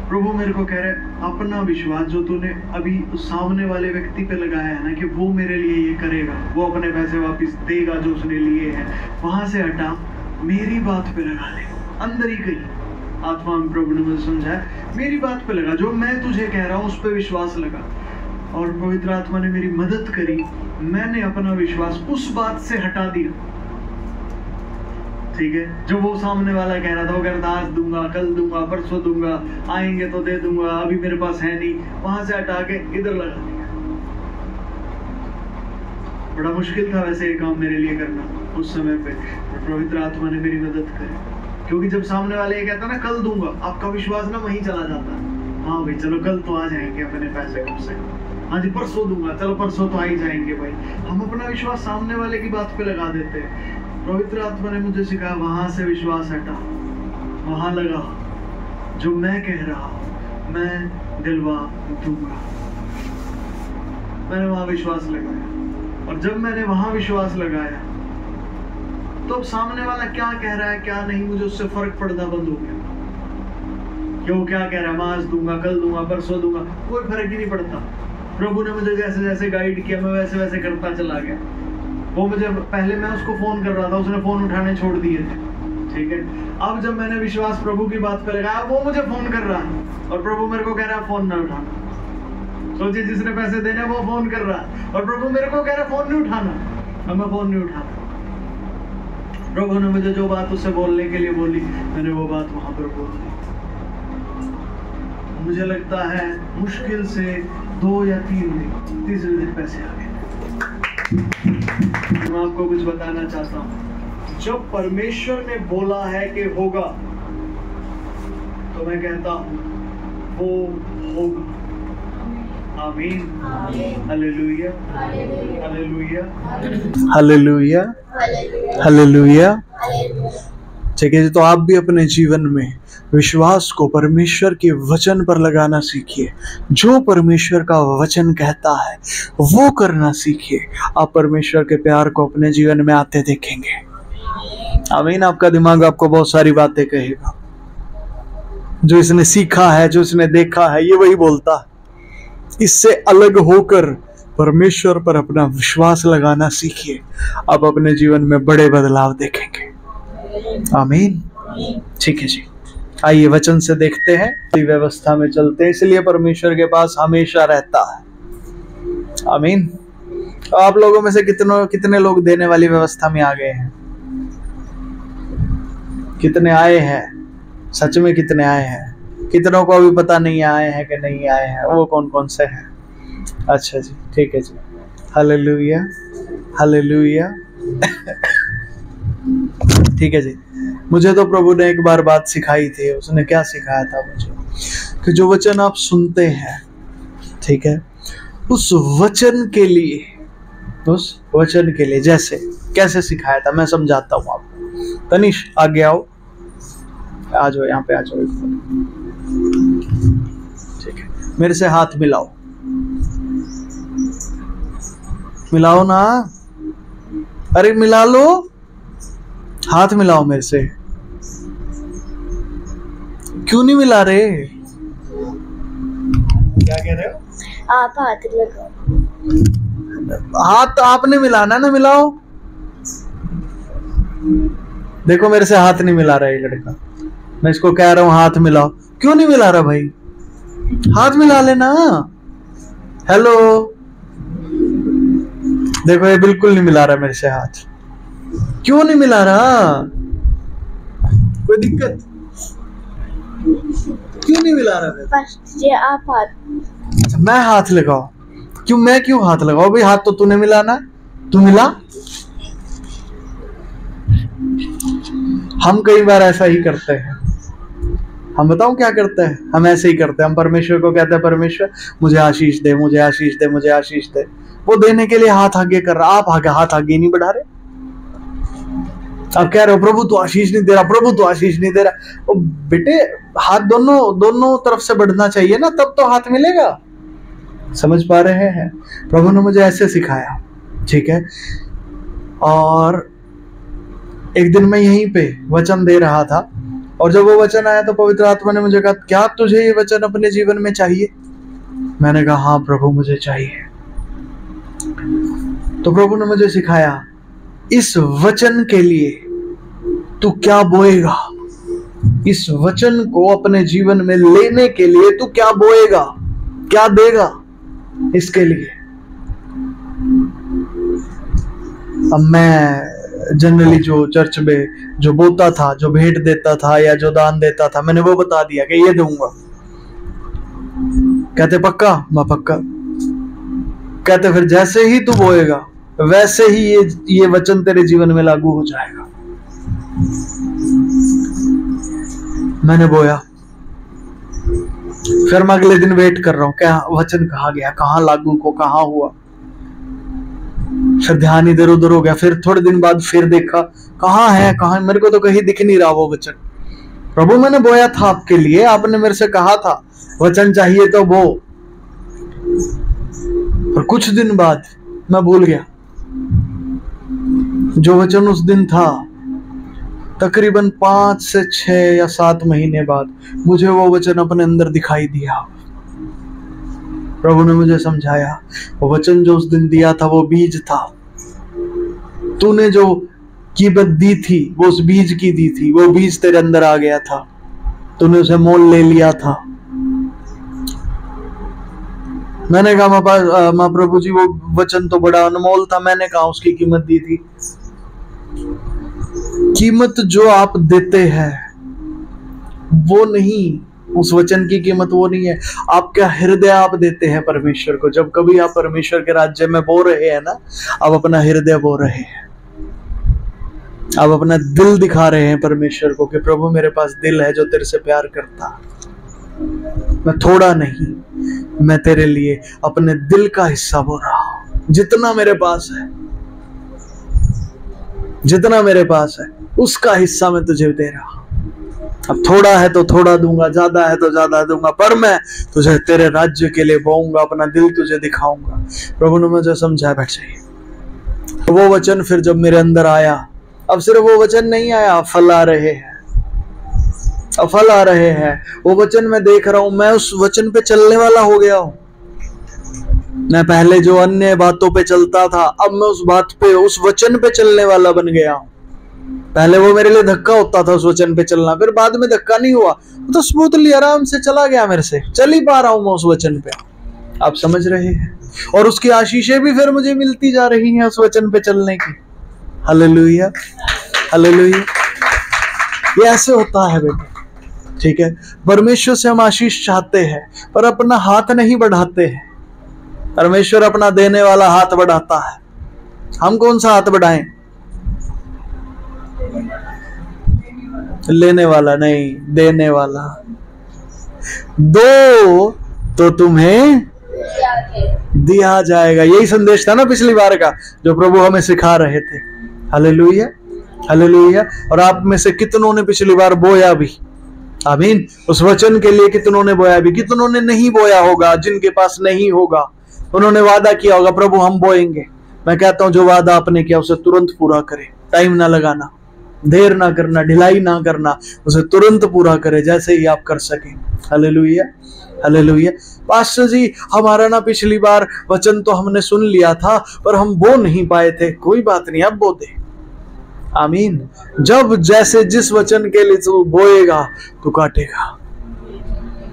प्रभु मेरे को कह रहे अपना विश्वास जो तूने अभी सामने वाले व्यक्ति पे लगाया है ना कि वो मेरे लिए ये करेगा, वो अपने पैसे वापस देगा जो उसने लिए हैं, वहां से हटा, मेरी बात पे लगा ले। अंदर ही गई आत्मा में प्रभु ने मुझे समझाया, मेरी बात पे लगा, जो मैं तुझे कह रहा हूँ उस पर विश्वास लगा। और पवित्र आत्मा ने मेरी मदद करी। मैंने अपना विश्वास उस बात से हटा दिया, ठीक है, जो वो सामने वाला कह रहा था। वो कह रहा था आज दूंगा, कल दूंगा, परसों दूंगा, आएंगे तो दे दूंगा, अभी मेरे पास है नहीं, वहां से हटा के इधर लगा दिया। बड़ा मुश्किल था वैसे ये काम मेरे लिए करना उस समय पे, पवित्र आत्मा ने मेरी मदद करी, क्योंकि जब सामने वाले ये कहता ना कल दूंगा, आपका विश्वास ना वहीं चला जाता है। हाँ भाई चलो कल तो आ जाएंगे अपने पैसे कम से, हाँ जी परसों दूंगा, चलो परसों तो आ ही जाएंगे भाई। हम अपना विश्वास सामने वाले की बात पे लगा देते हैं। पवित्र आत्मा ने मुझे सिखाया वहां से विश्वास हटा, वहां लगा जो मैं कह रहा हूं मैं दिलवा दूंगा। मैंने वहां विश्वास लगाया, और जब मैंने वहां विश्वास लगाया तो अब सामने वाला क्या कह रहा है क्या नहीं, मुझे उससे फर्क पड़ना बंद हो गया। क्यों क्या कह रहा है, मैं आज दूंगा, कल दूंगा, परसों दूंगा, कोई फर्क ही नहीं पड़ता। प्रभु ने मुझे जैसे जैसे गाइड किया मैं वैसे वैसे करता चला गया। वो मुझे पहले मैं उसको फोन कर रहा था, उसने फोन उठाने छोड़ दिए थे, ठीक है। अब जब मैंने विश्वास प्रभु की बात पे लगाया, वो मुझे फोन कर रहा है और प्रभु मेरे को कह रहा है फोन ना उठाना। सोचिए जिसने पैसे देने वो फोन कर रहा है और प्रभु मेरे को कह रहा है फोन नहीं उठाना, अब मैं फोन नहीं उठाता। प्रभु ने मुझे जो बात उससे बोलने के लिए बोली, मैंने वो बात वहां पर बोल दी। मुझे लगता है मुश्किल से 2 या 3 दिन, तीसरे दिन पैसे आ गए। मैं आपको कुछ बताना चाहता हूं, जब परमेश्वर ने बोला है कि होगा तो मैं कहता हूं वो होगा। आमीन, हालेलुया, हालेलुया, हालेलुया, हालेलुया। ठीक है जी, तो आप भी अपने जीवन में विश्वास को परमेश्वर के वचन पर लगाना सीखिए। जो परमेश्वर का वचन कहता है वो करना सीखिए। आप परमेश्वर के प्यार को अपने जीवन में आते देखेंगे। आमीन। आपका दिमाग आपको बहुत सारी बातें कहेगा, जो इसने सीखा है, जो इसने देखा है, ये वही बोलता है। इससे अलग होकर परमेश्वर पर अपना विश्वास लगाना सीखिए। आप अपने जीवन में बड़े बदलाव देखेंगे। आमीन। ठीक है जी, आइए वचन से देखते हैं, व्यवस्था में चलते हैं, इसलिए परमेश्वर के पास हमेशा रहता है। आमीन। आप लोगों में से कितने लोग देने वाली व्यवस्था में आ गए हैं? कितने आए हैं? सच में कितने आए हैं? कितनों को अभी पता नहीं आए हैं कि नहीं आए हैं? वो कौन कौन से हैं? अच्छा जी, ठीक है जी। Hallelujah, hallelujah. ठीक है जी। मुझे तो प्रभु ने एक बार बात सिखाई थी। उसने क्या सिखाया था मुझे, कि जो वचन आप सुनते हैं, ठीक है, उस वचन के लिए जैसे कैसे सिखाया था मैं समझाता हूँ आपको। तनिष आगे आओ, आ जाओ, यहाँ पे आ जाओ। ठीक है, मेरे से हाथ मिलाओ, मिलाओ ना, अरे मिला लो, हाथ मिलाओ मेरे से। क्यों नहीं मिला रहे? क्या कह रहे हो? आप हाथ लगाओ। हाथ आपने मिलाना ना, मिलाओ। देखो मेरे से हाथ नहीं मिला रहा है लड़का, मैं इसको कह रहा हूं हाथ मिलाओ, क्यों नहीं मिला रहा भाई? हाथ मिला लेना। हेलो, देखो ये बिल्कुल नहीं मिला रहा मेरे से हाथ। क्यों नहीं मिला रहा? कोई दिक्कत? क्यों नहीं मिला रहा? फर्स्ट ये आप हाथ। मैं हाथ लगाओ? क्यों? मैं क्यों हाथ लगाओ भाई? हाथ तो तूने मिलाना, तू मिला। हम कई बार ऐसा ही करते हैं। हम बताऊं क्या करते हैं? हम ऐसे ही करते हैं। हम परमेश्वर को कहते हैं, परमेश्वर मुझे आशीष दे, मुझे आशीष दे, मुझे आशीष दे। वो देने के लिए हाथ आगे कर रहा, आप आगे हाथ आगे नहीं बढ़ा रहे। आप कह रहे हो प्रभु तो आशीष नहीं दे रहा, प्रभु तो आशीष नहीं दे रहा। ओ बेटे, हाथ दोनों तरफ से बढ़ना चाहिए ना, तब तो हाथ मिलेगा। समझ पा रहे हैं? प्रभु ने मुझे ऐसे सिखाया, ठीक है। और एक दिन मैं यहीं पे वचन दे रहा था, और जब वो वचन आया तो पवित्र आत्मा ने मुझे कहा, क्या तुझे ये वचन अपने जीवन में चाहिए? मैंने कहा हाँ प्रभु मुझे चाहिए। तो प्रभु ने मुझे सिखाया, इस वचन के लिए तू क्या बोएगा, इस वचन को अपने जीवन में लेने के लिए तू क्या बोएगा, क्या देगा इसके लिए। अब मैं जनरली जो चर्च में जो बोता था, जो भेंट देता था या जो दान देता था, मैंने वो बता दिया कि ये दूंगा। कहते पक्का? मैं पक्का। कहते फिर जैसे ही तू बोएगा वैसे ही ये वचन तेरे जीवन में लागू हो जाएगा। मैंने बोया, फिर मैं अगले दिन वेट कर रहा हूं क्या वचन कहाँ गया, कहाँ लागू को कहाँ हुआ। फिर ध्यान इधर उधर हो गया। फिर थोड़े दिन बाद फिर देखा कहाँ है, कहाँ, मेरे को तो कहीं दिख नहीं रहा वो वचन। प्रभु मैंने बोया था आपके लिए, आपने मेरे से कहा था वचन चाहिए तो वो। और कुछ दिन बाद मैं भूल गया जो वचन उस दिन था। तकरीबन 5 से 6 या 7 महीने बाद मुझे वो वचन अपने अंदर दिखाई दिया। प्रभु ने मुझे समझाया वो वचन जो उस दिन दिया था वो बीज था। तूने जो कीमत दी थी वो उस बीज की दी थी, वो बीज तेरे अंदर आ गया था, तूने उसे मोल ले लिया था। मैंने कहा माँ प्रभु जी वो वचन तो बड़ा अनमोल था, मैंने कहा उसकी कीमत दी थी। कीमत जो आप देते हैं वो नहीं, उस वचन की कीमत वो नहीं है। आपका हृदय आप देते हैं परमेश्वर को। जब कभी आप परमेश्वर के राज्य में बो रहे हैं ना, आप अपना हृदय बो रहे हैं, आप अपना दिल दिखा रहे हैं परमेश्वर को कि प्रभु मेरे पास दिल है जो तेरे से प्यार करता। मैं थोड़ा नहीं, मैं तेरे लिए अपने दिल का हिस्सा बो रहा हूं। जितना मेरे पास है, जितना मेरे पास है उसका हिस्सा मैं तुझे दे रहा हूं। अब थोड़ा है तो थोड़ा दूंगा, ज्यादा है तो ज्यादा दूंगा, पर मैं तुझे तेरे राज्य के लिए बोऊंगा, अपना दिल तुझे दिखाऊंगा। प्रभु ने मुझे समझाया बैठ जाइए। वो वचन फिर जब मेरे अंदर आया, अब सिर्फ वो वचन नहीं आया, फल आ रहे हैं, अब फल आ रहे हैं। वो वचन मैं देख रहा हूं, मैं उस वचन पे चलने वाला हो गया हूं। मैं पहले जो अन्य बातों पे चलता था, अब मैं उस बात पे, उस वचन पे चलने वाला बन गया हूं। पहले वो मेरे लिए धक्का होता था उस वचन पे चलना, फिर बाद में धक्का नहीं हुआ, तो स्मूथली आराम से चला गया, मेरे से चल ही पा रहा हूं मैं उस वचन पे। आप समझ रहे हैं? और उसकी आशीषें भी फिर मुझे मिलती जा रही हैं उस वचन पे चलने की। Hallelujah, hallelujah. ये ऐसे होता है बेटा, ठीक है? परमेश्वर से हम आशीष चाहते हैं पर अपना हाथ नहीं बढ़ाते हैं। परमेश्वर अपना देने वाला हाथ बढ़ाता है, हम कौन सा हाथ बढ़ाएं? लेने वाला नहीं, देने वाला। दो तो तुम्हें दिया जाएगा। यही संदेश था ना पिछली बार का जो प्रभु हमें सिखा रहे थे। Hallelujah, hallelujah. और आप में से कितनों ने पिछली बार बोया भी? आमीन। उस वचन के लिए कितनों ने बोया भी? कितनों ने नहीं बोया होगा? जिनके पास नहीं होगा उन्होंने वादा किया होगा प्रभु हम बोएंगे। मैं कहता हूं जो वादा आपने किया उसे तुरंत पूरा करें, टाइम ना लगाना, देर ना करना, ढिलाई ना करना, उसे तुरंत पूरा करें जैसे ही आप कर सके। Hallelujah, hallelujah. पास्टर जी हमारा ना पिछली बार वचन तो हमने सुन लिया था पर हम बो नहीं पाए थे। कोई बात नहीं, अब बो दे। आमीन। जब जैसे जिस वचन के लिए तू बोएगा तू काटेगा।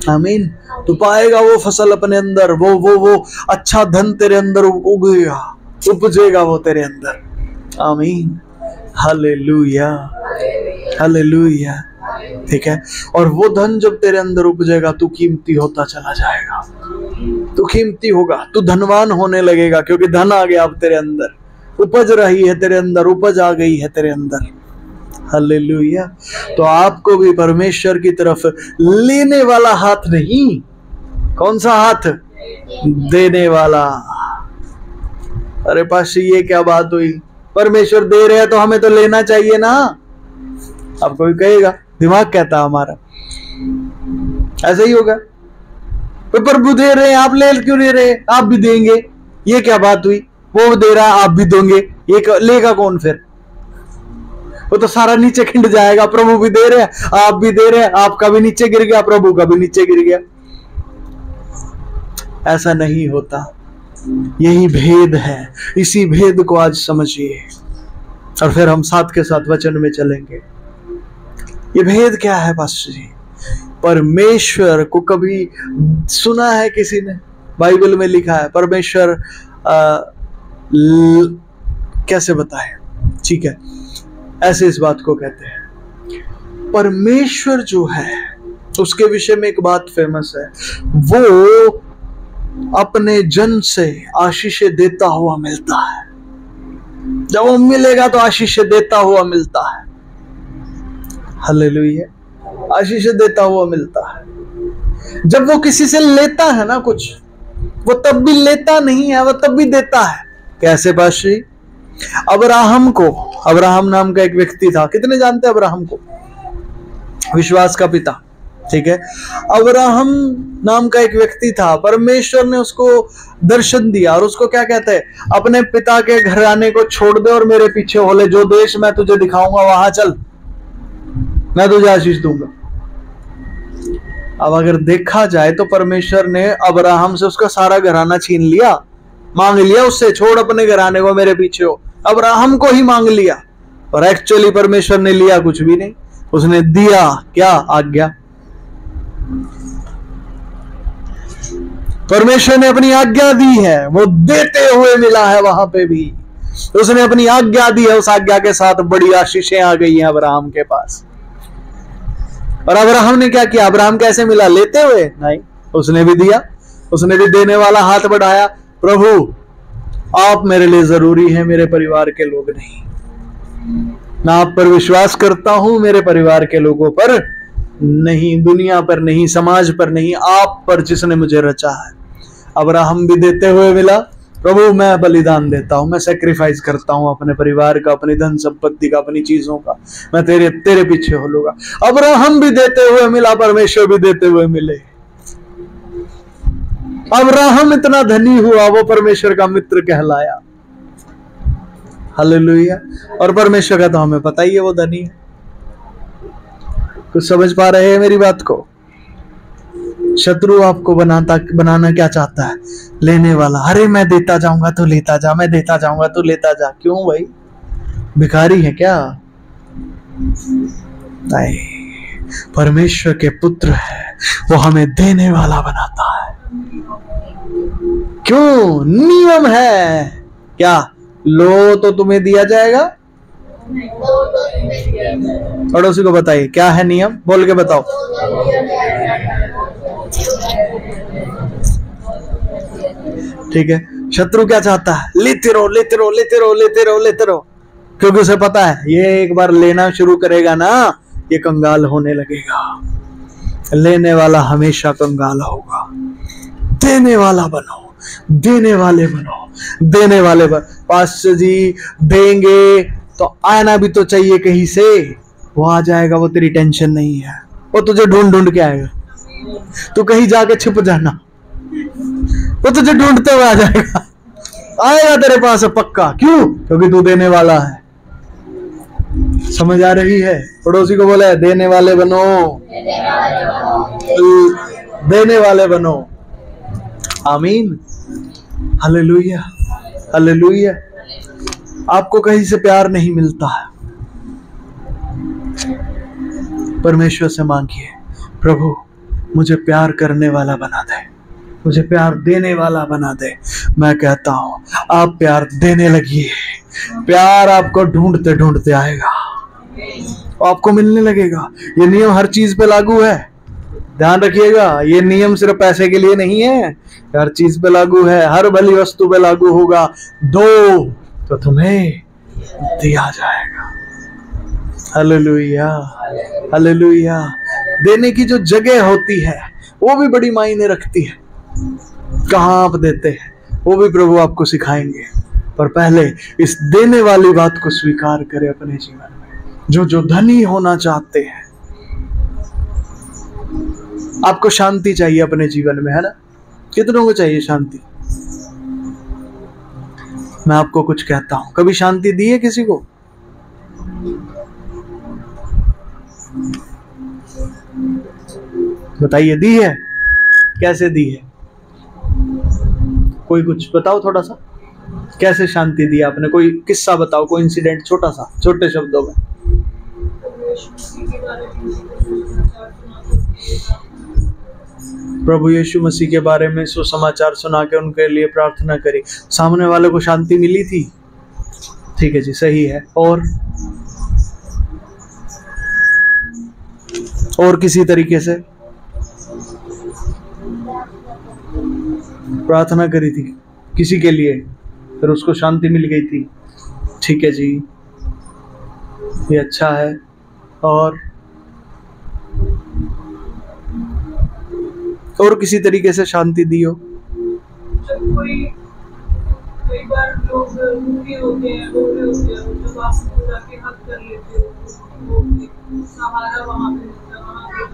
आमीन। तू पाएगा वो फसल अपने अंदर, वो अच्छा धन तेरे अंदर उगेगा, उपजेगा वो तेरे अंदर। आमीन। Hallelujah, hallelujah. ठीक है? और वो धन जब तेरे अंदर उपजेगा तू कीमती होता चला जाएगा, तू कीमती होगा, तू धनवान होने लगेगा क्योंकि धन आ गया अब तेरे अंदर, उपज रही है तेरे अंदर, उपज आ गई है तेरे अंदर। हालेलुया। तो आपको भी परमेश्वर की तरफ लेने वाला हाथ नहीं, कौन सा हाथ? देने वाला। अरे पाशी ये क्या बात हुई? परमेश्वर दे रहे हैं तो हमें तो लेना चाहिए ना। अब कोई कहेगा, दिमाग कहता हमारा ऐसा ही होगा, तो प्रभु दे रहे हैं आप ले क्यों नहीं रहे? आप भी देंगे, ये क्या बात हुई? वो दे रहा आप भी दोगे, ये लेगा कौन फिर? वो तो सारा नीचे खिंड जाएगा। प्रभु भी दे रहे हैं, आप भी दे रहे हैं, आपका भी नीचे गिर गया, प्रभु का भी नीचे गिर गया। ऐसा नहीं होता। यही भेद है, इसी भेद को आज समझिए और फिर हम साथ के साथ वचन में चलेंगे। ये भेद क्या है पास्टर जी? परमेश्वर को कभी सुना है किसी ने? बाइबल में लिखा है परमेश्वर कैसे बताएं, ठीक है, ऐसे इस बात को कहते हैं। परमेश्वर जो है उसके विषय में एक बात फेमस है, वो अपने जन से आशीषें देता हुआ मिलता है। जब वो मिलेगा तो आशीषें देता हुआ मिलता है। हालेलुया, आशीषें देता हुआ मिलता है। जब वो किसी से लेता है ना कुछ, वो तब भी लेता नहीं है, वो तब भी देता है। कैसे पाशी? अब्राहम नाम का एक व्यक्ति था। कितने जानते हैं अब्राहम को? विश्वास का पिता, ठीक है। अब्राहम नाम का एक व्यक्ति था, परमेश्वर ने उसको दर्शन दिया और उसको क्या कहते हैं, अपने पिता के घराने को छोड़ दे और मेरे पीछे हो ले, जो देश मैं तुझे दिखाऊंगा वहां चल, मैं तुझे आशीष दूंगा। अब अगर देखा जाए तो परमेश्वर ने अब्राहम से उसका सारा घराना छीन लिया, मांग लिया उससे, छोड़ अपने घराने को, मेरे पीछे हो। अब्राहम को ही मांग लिया, और एक्चुअली परमेश्वर ने लिया कुछ भी नहीं, उसने दिया क्या? आज्ञा। परमेश्वर ने अपनी आज्ञा दी है, वो देते हुए मिला है। वहां पे भी उसने अपनी आज्ञा दी है, उस आज्ञा के साथ बड़ी आशीषें आ गई हैं अब्राहम के पास। और अब्राहम ने क्या किया? अब्राहम कैसे मिला? लेते हुए नहीं, उसने भी दिया, उसने भी देने वाला हाथ बढ़ाया। प्रभु आप मेरे लिए जरूरी है, मेरे परिवार के लोग नहीं। मैं आप पर विश्वास करता हूं, मेरे परिवार के लोगों पर नहीं, दुनिया पर नहीं, समाज पर नहीं, आप पर जिसने मुझे रचा है। अब्राहम भी देते हुए मिला। प्रभु मैं बलिदान देता हूं, मैं सैक्रिफाइस करता हूं अपने परिवार का, अपनी धन संपत्ति का, अपनी चीजों का, मैं तेरे पीछे हो लूंगा। अब्राहम भी देते हुए मिला, परमेश्वर भी देते हुए मिले। अब्राहम इतना धनी हुआ, वो परमेश्वर का मित्र कहलाया। हालेलुया। और परमेश्वर का तो हमें पता ही है वो धनी है। कुछ समझ पा रहे हैं मेरी बात को? शत्रु आपको बनाना क्या चाहता है? लेने वाला। अरे मैं देता जाऊंगा तो लेता जा, मैं देता जाऊंगा तो लेता जा। क्यों भाई, भिखारी है क्या? नहीं, परमेश्वर के पुत्र है, वो हमें देने वाला बनाता है। क्यों? नियम है क्या? लो तो तुम्हें दिया जाएगा। पड़ोसी को बताइए क्या है नियम, बोल के बताओ। ठीक है, शत्रु क्या चाहता है? लेते रहो, लेते रहो, लेते रहो, लेते रहो, लेते रहो, क्योंकि उसे पता है ये एक बार लेना शुरू करेगा ना, ये कंगाल होने लगेगा। लेने वाला हमेशा कंगाल होगा। देने वाला बनो, देने वाले बनो, देने वाले बनो। पास्टर जी देंगे तो आना भी तो चाहिए कहीं से, वो आ जाएगा, वो तेरी टेंशन नहीं है, वो तुझे ढूंढ ढूंढ के आएगा। तू कहीं जाके छिप जाना, वो तुझे ढूंढते हुए आ जाएगा, आएगा तेरे पास पक्का। क्यों? क्योंकि तू देने वाला है। समझ आ रही है? पड़ोसी को बोले देने वाले बनो, देने वाले बनो। आमीन, हालेलुया, हालेलुया। आपको कहीं से प्यार नहीं मिलता है, परमेश्वर से मांगिए, प्रभु मुझे प्यार करने वाला बना दे, मुझे प्यार देने वाला बना दे। मैं कहता हूं आप प्यार देने लगिए, प्यार आपको ढूंढते ढूंढते आएगा, आपको मिलने लगेगा। ये नियम हर चीज पे लागू है, ध्यान रखिएगा। ये नियम सिर्फ पैसे के लिए नहीं है, हर चीज पे लागू है, हर भली वस्तु पे लागू होगा। दो तो तुम्हें दिया जाएगा। Hallelujah, hallelujah. देने की जो जगह होती है वो भी बड़ी मायने रखती है। कहाँ आप देते हैं वो भी प्रभु आपको सिखाएंगे, पर पहले इस देने वाली बात को स्वीकार करें अपने जीवन में। जो धनी होना चाहते हैं, आपको शांति चाहिए अपने जीवन में, है ना? कितनों को चाहिए शांति? मैं आपको कुछ कहता हूं, कभी शांति दी है किसी को? बताइए, दी है? कैसे दी है? कोई कुछ बताओ थोड़ा सा, कैसे शांति दी आपने? कोई किस्सा बताओ, कोई इंसिडेंट, छोटा सा, छोटे शब्दों में। प्रभु यीशु मसीह के बारे में सुसमाचार सुना के उनके लिए प्रार्थना करी, सामने वाले को शांति मिली थी। ठीक है जी, सही है। और किसी तरीके से प्रार्थना करी थी किसी के लिए, फिर उसको शांति मिल गई थी। ठीक है जी, ये अच्छा है। और किसी तरीके से शांति दी हो? जब कई बार लोग दुखी होते हैं, रो रहे होते हैं, जब आप पूरा के हक कर लेते हो तो सहारा वहाँ पे मिलता है, वहाँ पे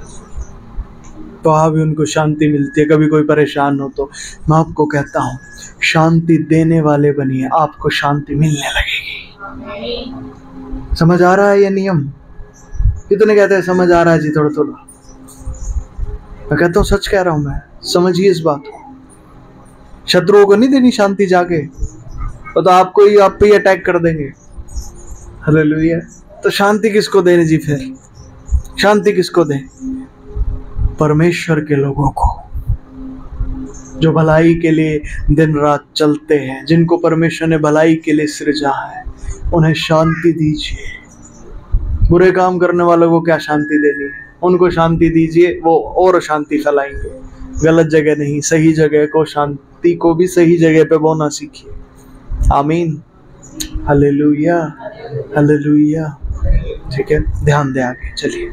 वहाँ भी उनको शांति मिलती है। कभी कोई परेशान हो तो मैं आपको कहता हूँ, शांति देने वाले बनिए, आपको शांति मिलने लगेगी। समझ आ रहा है ये नियम? कितने कहते हैं समझ आ रहा है जी? थोड़ा थोड़ा मैं कहता हूँ, सच कह रहा हूँ मैं। समझिए इस बात को। शत्रुओं को नहीं देनी शांति जाके, तो आपको ही, आप पे ही अटैक कर देंगे। हालेलुया। तो शांति किसको देनी जी? फिर शांति किसको दें? परमेश्वर के लोगों को, जो भलाई के लिए दिन रात चलते हैं, जिनको परमेश्वर ने भलाई के लिए सृजा है, उन्हें शांति दीजिए। बुरे काम करने वालों को क्या शांति देनी है? उनको शांति दीजिए, वो और शांति फैलाएंगे। गलत जगह नहीं, सही जगह को, शांति को भी सही जगह पे बोना सीखिए। आमीन। Hallelujah, hallelujah. ठीक है, ध्यान दे आगे। चलिए,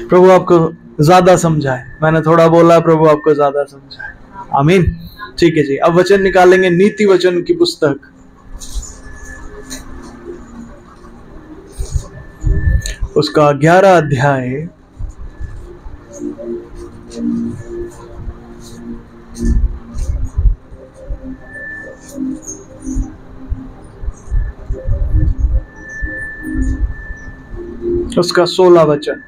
प्रभु आपको ज्यादा समझाए। मैंने थोड़ा बोला, प्रभु आपको ज्यादा समझाए। आमीन। ठीक है जी, अब वचन निकालेंगे नीति वचन की पुस्तक, उसका 11 अध्याय उसका 16 वचन।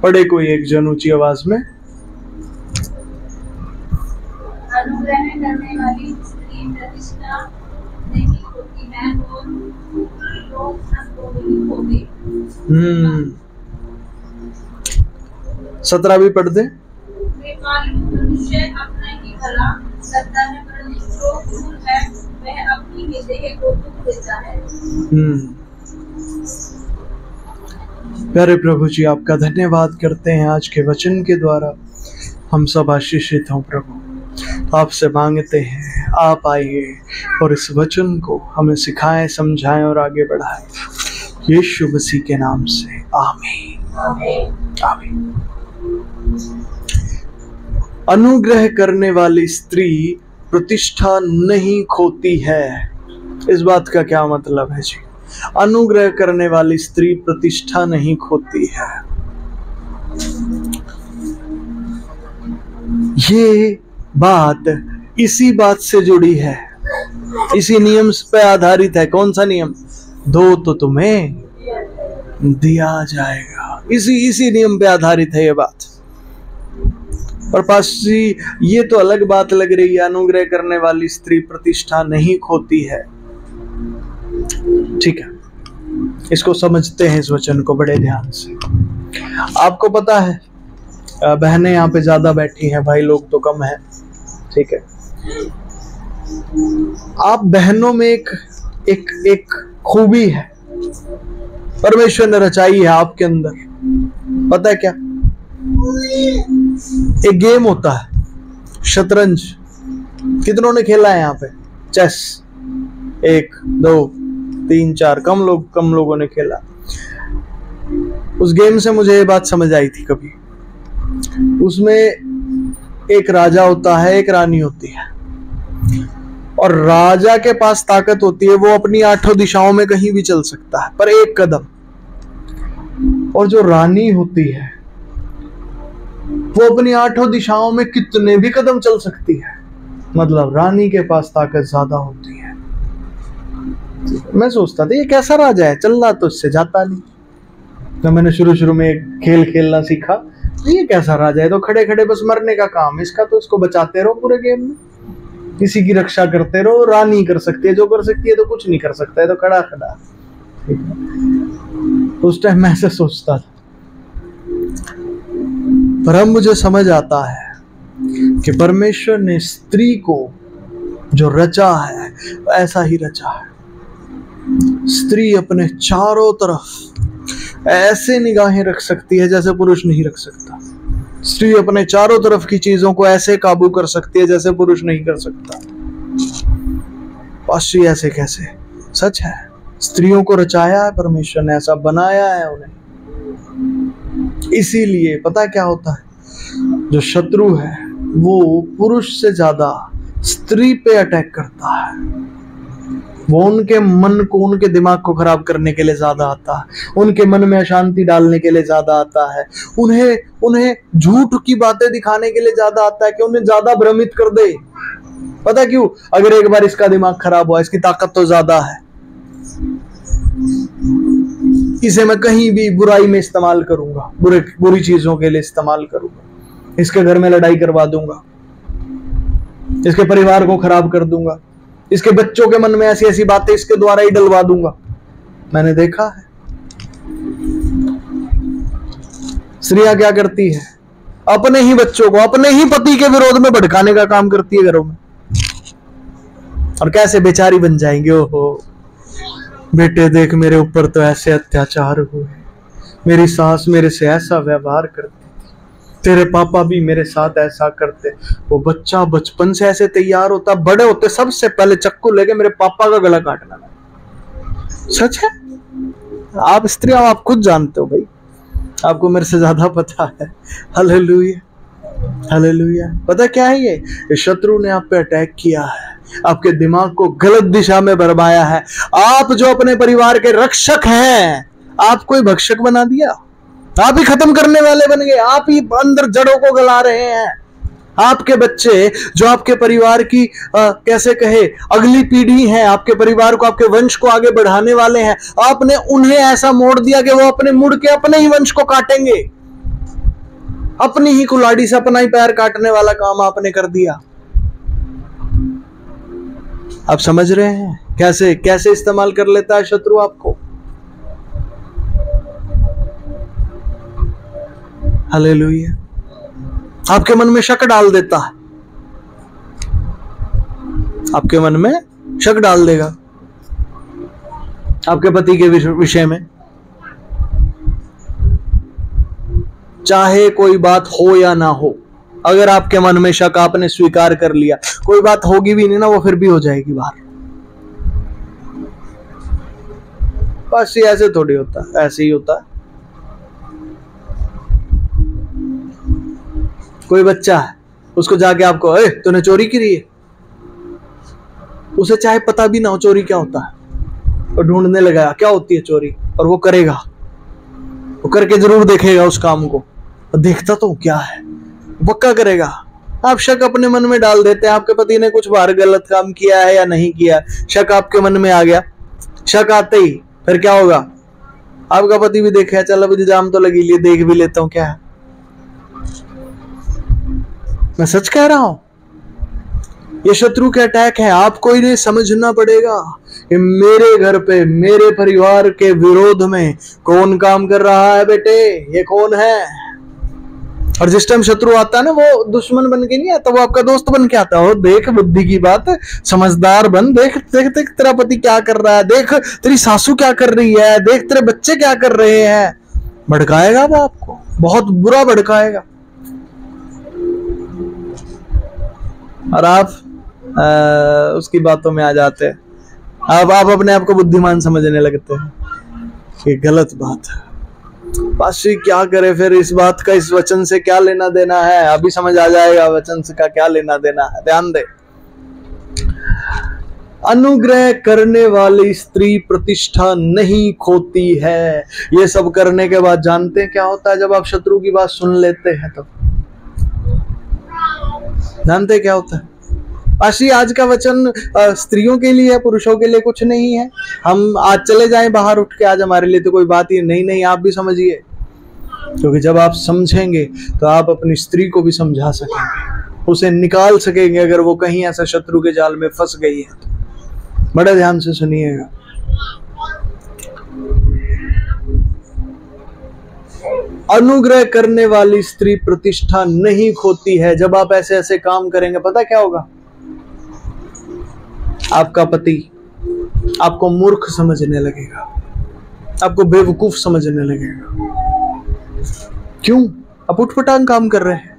पढ़े कोई एक जन ऊंची आवाज में। अनुग्रह करने वाली स्त्री प्रतिष्ठा नहीं होती है और लोग संतोषी होते। 17 भी पढ़ दे। मनुष्य अपने ही भला करता है, परंतु जो क्रूर है वह अपनी ही देह को दुख देता है। प्यारे प्रभु जी, आपका धन्यवाद करते हैं आज के वचन के द्वारा। हम सब आशीषित हों प्रभु। आपसे मांगते हैं, आप आइए और इस वचन को हमें सिखाएं, समझाएं और आगे बढ़ाएं। यीशु मसीह के नाम से आमीन, आमीन। अनुग्रह करने वाली स्त्री प्रतिष्ठा नहीं खोती है। इस बात का क्या मतलब है जी? अनुग्रह करने वाली स्त्री प्रतिष्ठा नहीं खोती है। ये बात इसी बात से जुड़ी है, इसी नियम पे आधारित है। कौन सा नियम? दो तो तुम्हें दिया जाएगा। इसी नियम पे आधारित है ये बात। और पास्टर जी, ये तो अलग बात लग रही है, अनुग्रह करने वाली स्त्री प्रतिष्ठा नहीं खोती है। ठीक है, इसको समझते हैं, इस वचन को बड़े ध्यान से। आपको पता है, बहनें यहाँ पे ज्यादा बैठी हैं, भाई लोग तो कम हैं। ठीक है, आप बहनों में एक खूबी है, परमेश्वर ने रचाई है आपके अंदर। पता है क्या? एक गेम होता है शतरंज। कितनों ने खेला है यहाँ पे? चेस 1 2 3 4, कम लोगों ने खेला। उस गेम से मुझे ये बात समझ आई थी कभी। उसमें एक राजा होता है, एक रानी होती है, और राजा के पास ताकत होती है, वो अपनी 8 दिशाओं में कहीं भी चल सकता है, पर एक कदम। और जो रानी होती है, वो अपनी 8 दिशाओं में कितने भी कदम चल सकती है। मतलब रानी के पास ताकत ज्यादा होती है। मैं सोचता था ये कैसा राजा है, चलना तो इससे जाता नहीं। जब मैंने शुरू में एक खेल खेलना सीखा, ये कैसा राजा है, तो खड़े खड़े बस मरने का काम इसका, तो इसको बचाते रहो पूरे गेम में, किसी की रक्षा करते रहो। रानी कर सकती है, जो कर सकती है तो कुछ नहीं कर सकता है, तो खड़ा खड़ा। उस टाइम मैं ऐसे सोचता था, पर अब मुझे समझ आता है कि परमेश्वर ने स्त्री को जो रचा है ऐसा ही रचा है। स्त्री अपने चारों तरफ ऐसे निगाहें रख सकती है जैसे पुरुष नहीं रख सकता। स्त्री अपने चारों तरफ की चीजों को ऐसे काबू कर सकती है जैसे पुरुष नहीं कर सकता। पास्टर ऐसे कैसे? सच है, स्त्रियों को रचाया है परमेश्वर ने, ऐसा बनाया है उन्हें। इसीलिए पता क्या होता है, जो शत्रु है वो पुरुष से ज्यादा स्त्री पे अटैक करता है। वो उनके मन को, उनके दिमाग को खराब करने के लिए ज्यादा आता है, उनके मन में अशांति डालने के लिए ज्यादा आता है, उन्हें झूठ की बातें दिखाने के लिए ज्यादा आता है कि उन्हें ज्यादा भ्रमित कर दे। पता क्यों? अगर एक बार इसका दिमाग खराब हुआ, इसकी ताकत तो ज्यादा है, इसे मैं कहीं भी बुराई में इस्तेमाल करूंगा, बुरी चीजों के लिए इस्तेमाल करूंगा, इसके घर में लड़ाई करवा दूंगा, इसके परिवार को खराब कर दूंगा, इसके बच्चों के मन में ऐसी ऐसी बातें इसके द्वारा ही डलवा दूंगा। मैंने देखा है स्त्रियां क्या करती है, अपने ही बच्चों को अपने ही पति के विरोध में भड़काने का काम करती है घरों में, और कैसे बेचारी बन जाएंगे। ओहो बेटे देख, मेरे ऊपर तो ऐसे अत्याचार हुए, मेरी सास मेरे से ऐसा व्यवहार करती थी, तेरे पापा भी मेरे साथ ऐसा करते। वो बच्चा बचपन से ऐसे तैयार होता, बड़े होते सबसे पहले चक्कू लेके मेरे पापा का गला काटना। सच है, आप स्त्रियां आप खुद जानते हो भाई, आपको मेरे से ज्यादा पता है। Hallelujah hallelujah. पता क्या है, ये शत्रु ने आप पे अटैक किया है, आपके दिमाग को गलत दिशा में भरमाया है। आप जो अपने परिवार के रक्षक हैं, आपको ही भक्षक बना दिया, आप ही खत्म करने वाले बन गए, आप ही अंदर जड़ों को गला रहे हैं। आपके बच्चे जो आपके परिवार की कैसे कहे अगली पीढ़ी है, आपके परिवार को, आपके वंश को आगे बढ़ाने वाले हैं, आपने उन्हें ऐसा मोड़ दिया कि वो अपने मुड़ के अपने ही वंश को काटेंगे। अपनी ही कुल्हाड़ी से अपना ही पैर काटने वाला काम आपने कर दिया। आप समझ रहे हैं कैसे कैसे इस्तेमाल कर लेता है शत्रु आपको। हालेलुया। आपके मन में शक डाल देता है, आपके मन में शक डाल देगा आपके पति के विषय में, चाहे कोई बात हो या ना हो। अगर आपके मन में शक आपने स्वीकार कर लिया, कोई बात होगी भी नहीं ना, वो फिर भी हो जाएगी बाहर। बस ये ऐसे थोड़ी होता है, ऐसे ही होता है। कोई बच्चा है, उसको जाके आपको तूने चोरी की है, उसे चाहे पता भी ना हो चोरी क्या होता है, और ढूंढने लगा क्या होती है चोरी, और वो करेगा, वो करके जरूर देखेगा उस काम को, और देखता तो क्या है, पक्का करेगा। आप शक अपने मन में डाल देते हैं, आपके पति ने कुछ बाहर गलत काम किया है या नहीं किया, शक आपके मन में आ गया। शक आते ही फिर क्या होगा, आपका पति भी देखे, चल अब इल्जाम तो लगी लिए, देख भी लेता हूं क्या है। मैं सच कह रहा हूं, ये शत्रु के अटैक है। आपको इन्हें समझना पड़ेगा कि मेरे घर पे, मेरे परिवार के विरोध में कौन काम कर रहा है। बेटे ये कौन है? और जिस टाइम शत्रु आता है ना, वो दुश्मन बन के नहीं आता, वो आपका दोस्त बन के आता है। देख बुद्धि की बात, समझदार बन, देख देख देख तेरा पति क्या कर रहा है, देख तेरी सासू क्या कर रही है, देख तेरे बच्चे क्या कर रहे हैं। भड़काएगा वो आपको, बहुत बुरा भड़काएगा। और आप उसकी बातों में आ जाते हैं, अब आप अपने आप को बुद्धिमान समझने लगते हैं। ये गलत बात है। पास्टर क्या करे फिर, इस बात का इस वचन से क्या लेना देना है? अभी समझ आ जाएगा वचन से का क्या लेना देना है। ध्यान दे, अनुग्रह करने वाली स्त्री प्रतिष्ठा नहीं खोती है। ये सब करने के बाद जानते हैं क्या होता है? जब आप शत्रु की बात सुन लेते हैं तो जानते क्या होता है? पाशी आज का वचन स्त्रियों के लिए है, पुरुषों के लिए कुछ नहीं है। हम आज चले जाएं बाहर उठ के, आज हमारे लिए तो कोई बात ही नहीं। नहीं, आप भी समझिए, क्योंकि जब आप समझेंगे तो आप अपनी स्त्री को भी समझा सकेंगे, उसे निकाल सकेंगे अगर वो कहीं ऐसा शत्रु के जाल में फंस गई है तो। बड़े ध्यान से सुनिएगा। अनुग्रह करने वाली स्त्री प्रतिष्ठा नहीं खोती है। जब आप ऐसे ऐसे काम करेंगे, पता क्या होगा? आपका पति आपको मूर्ख समझने लगेगा, आपको बेवकूफ समझने लगेगा। क्यों? आप उठपटांग काम कर रहे हैं,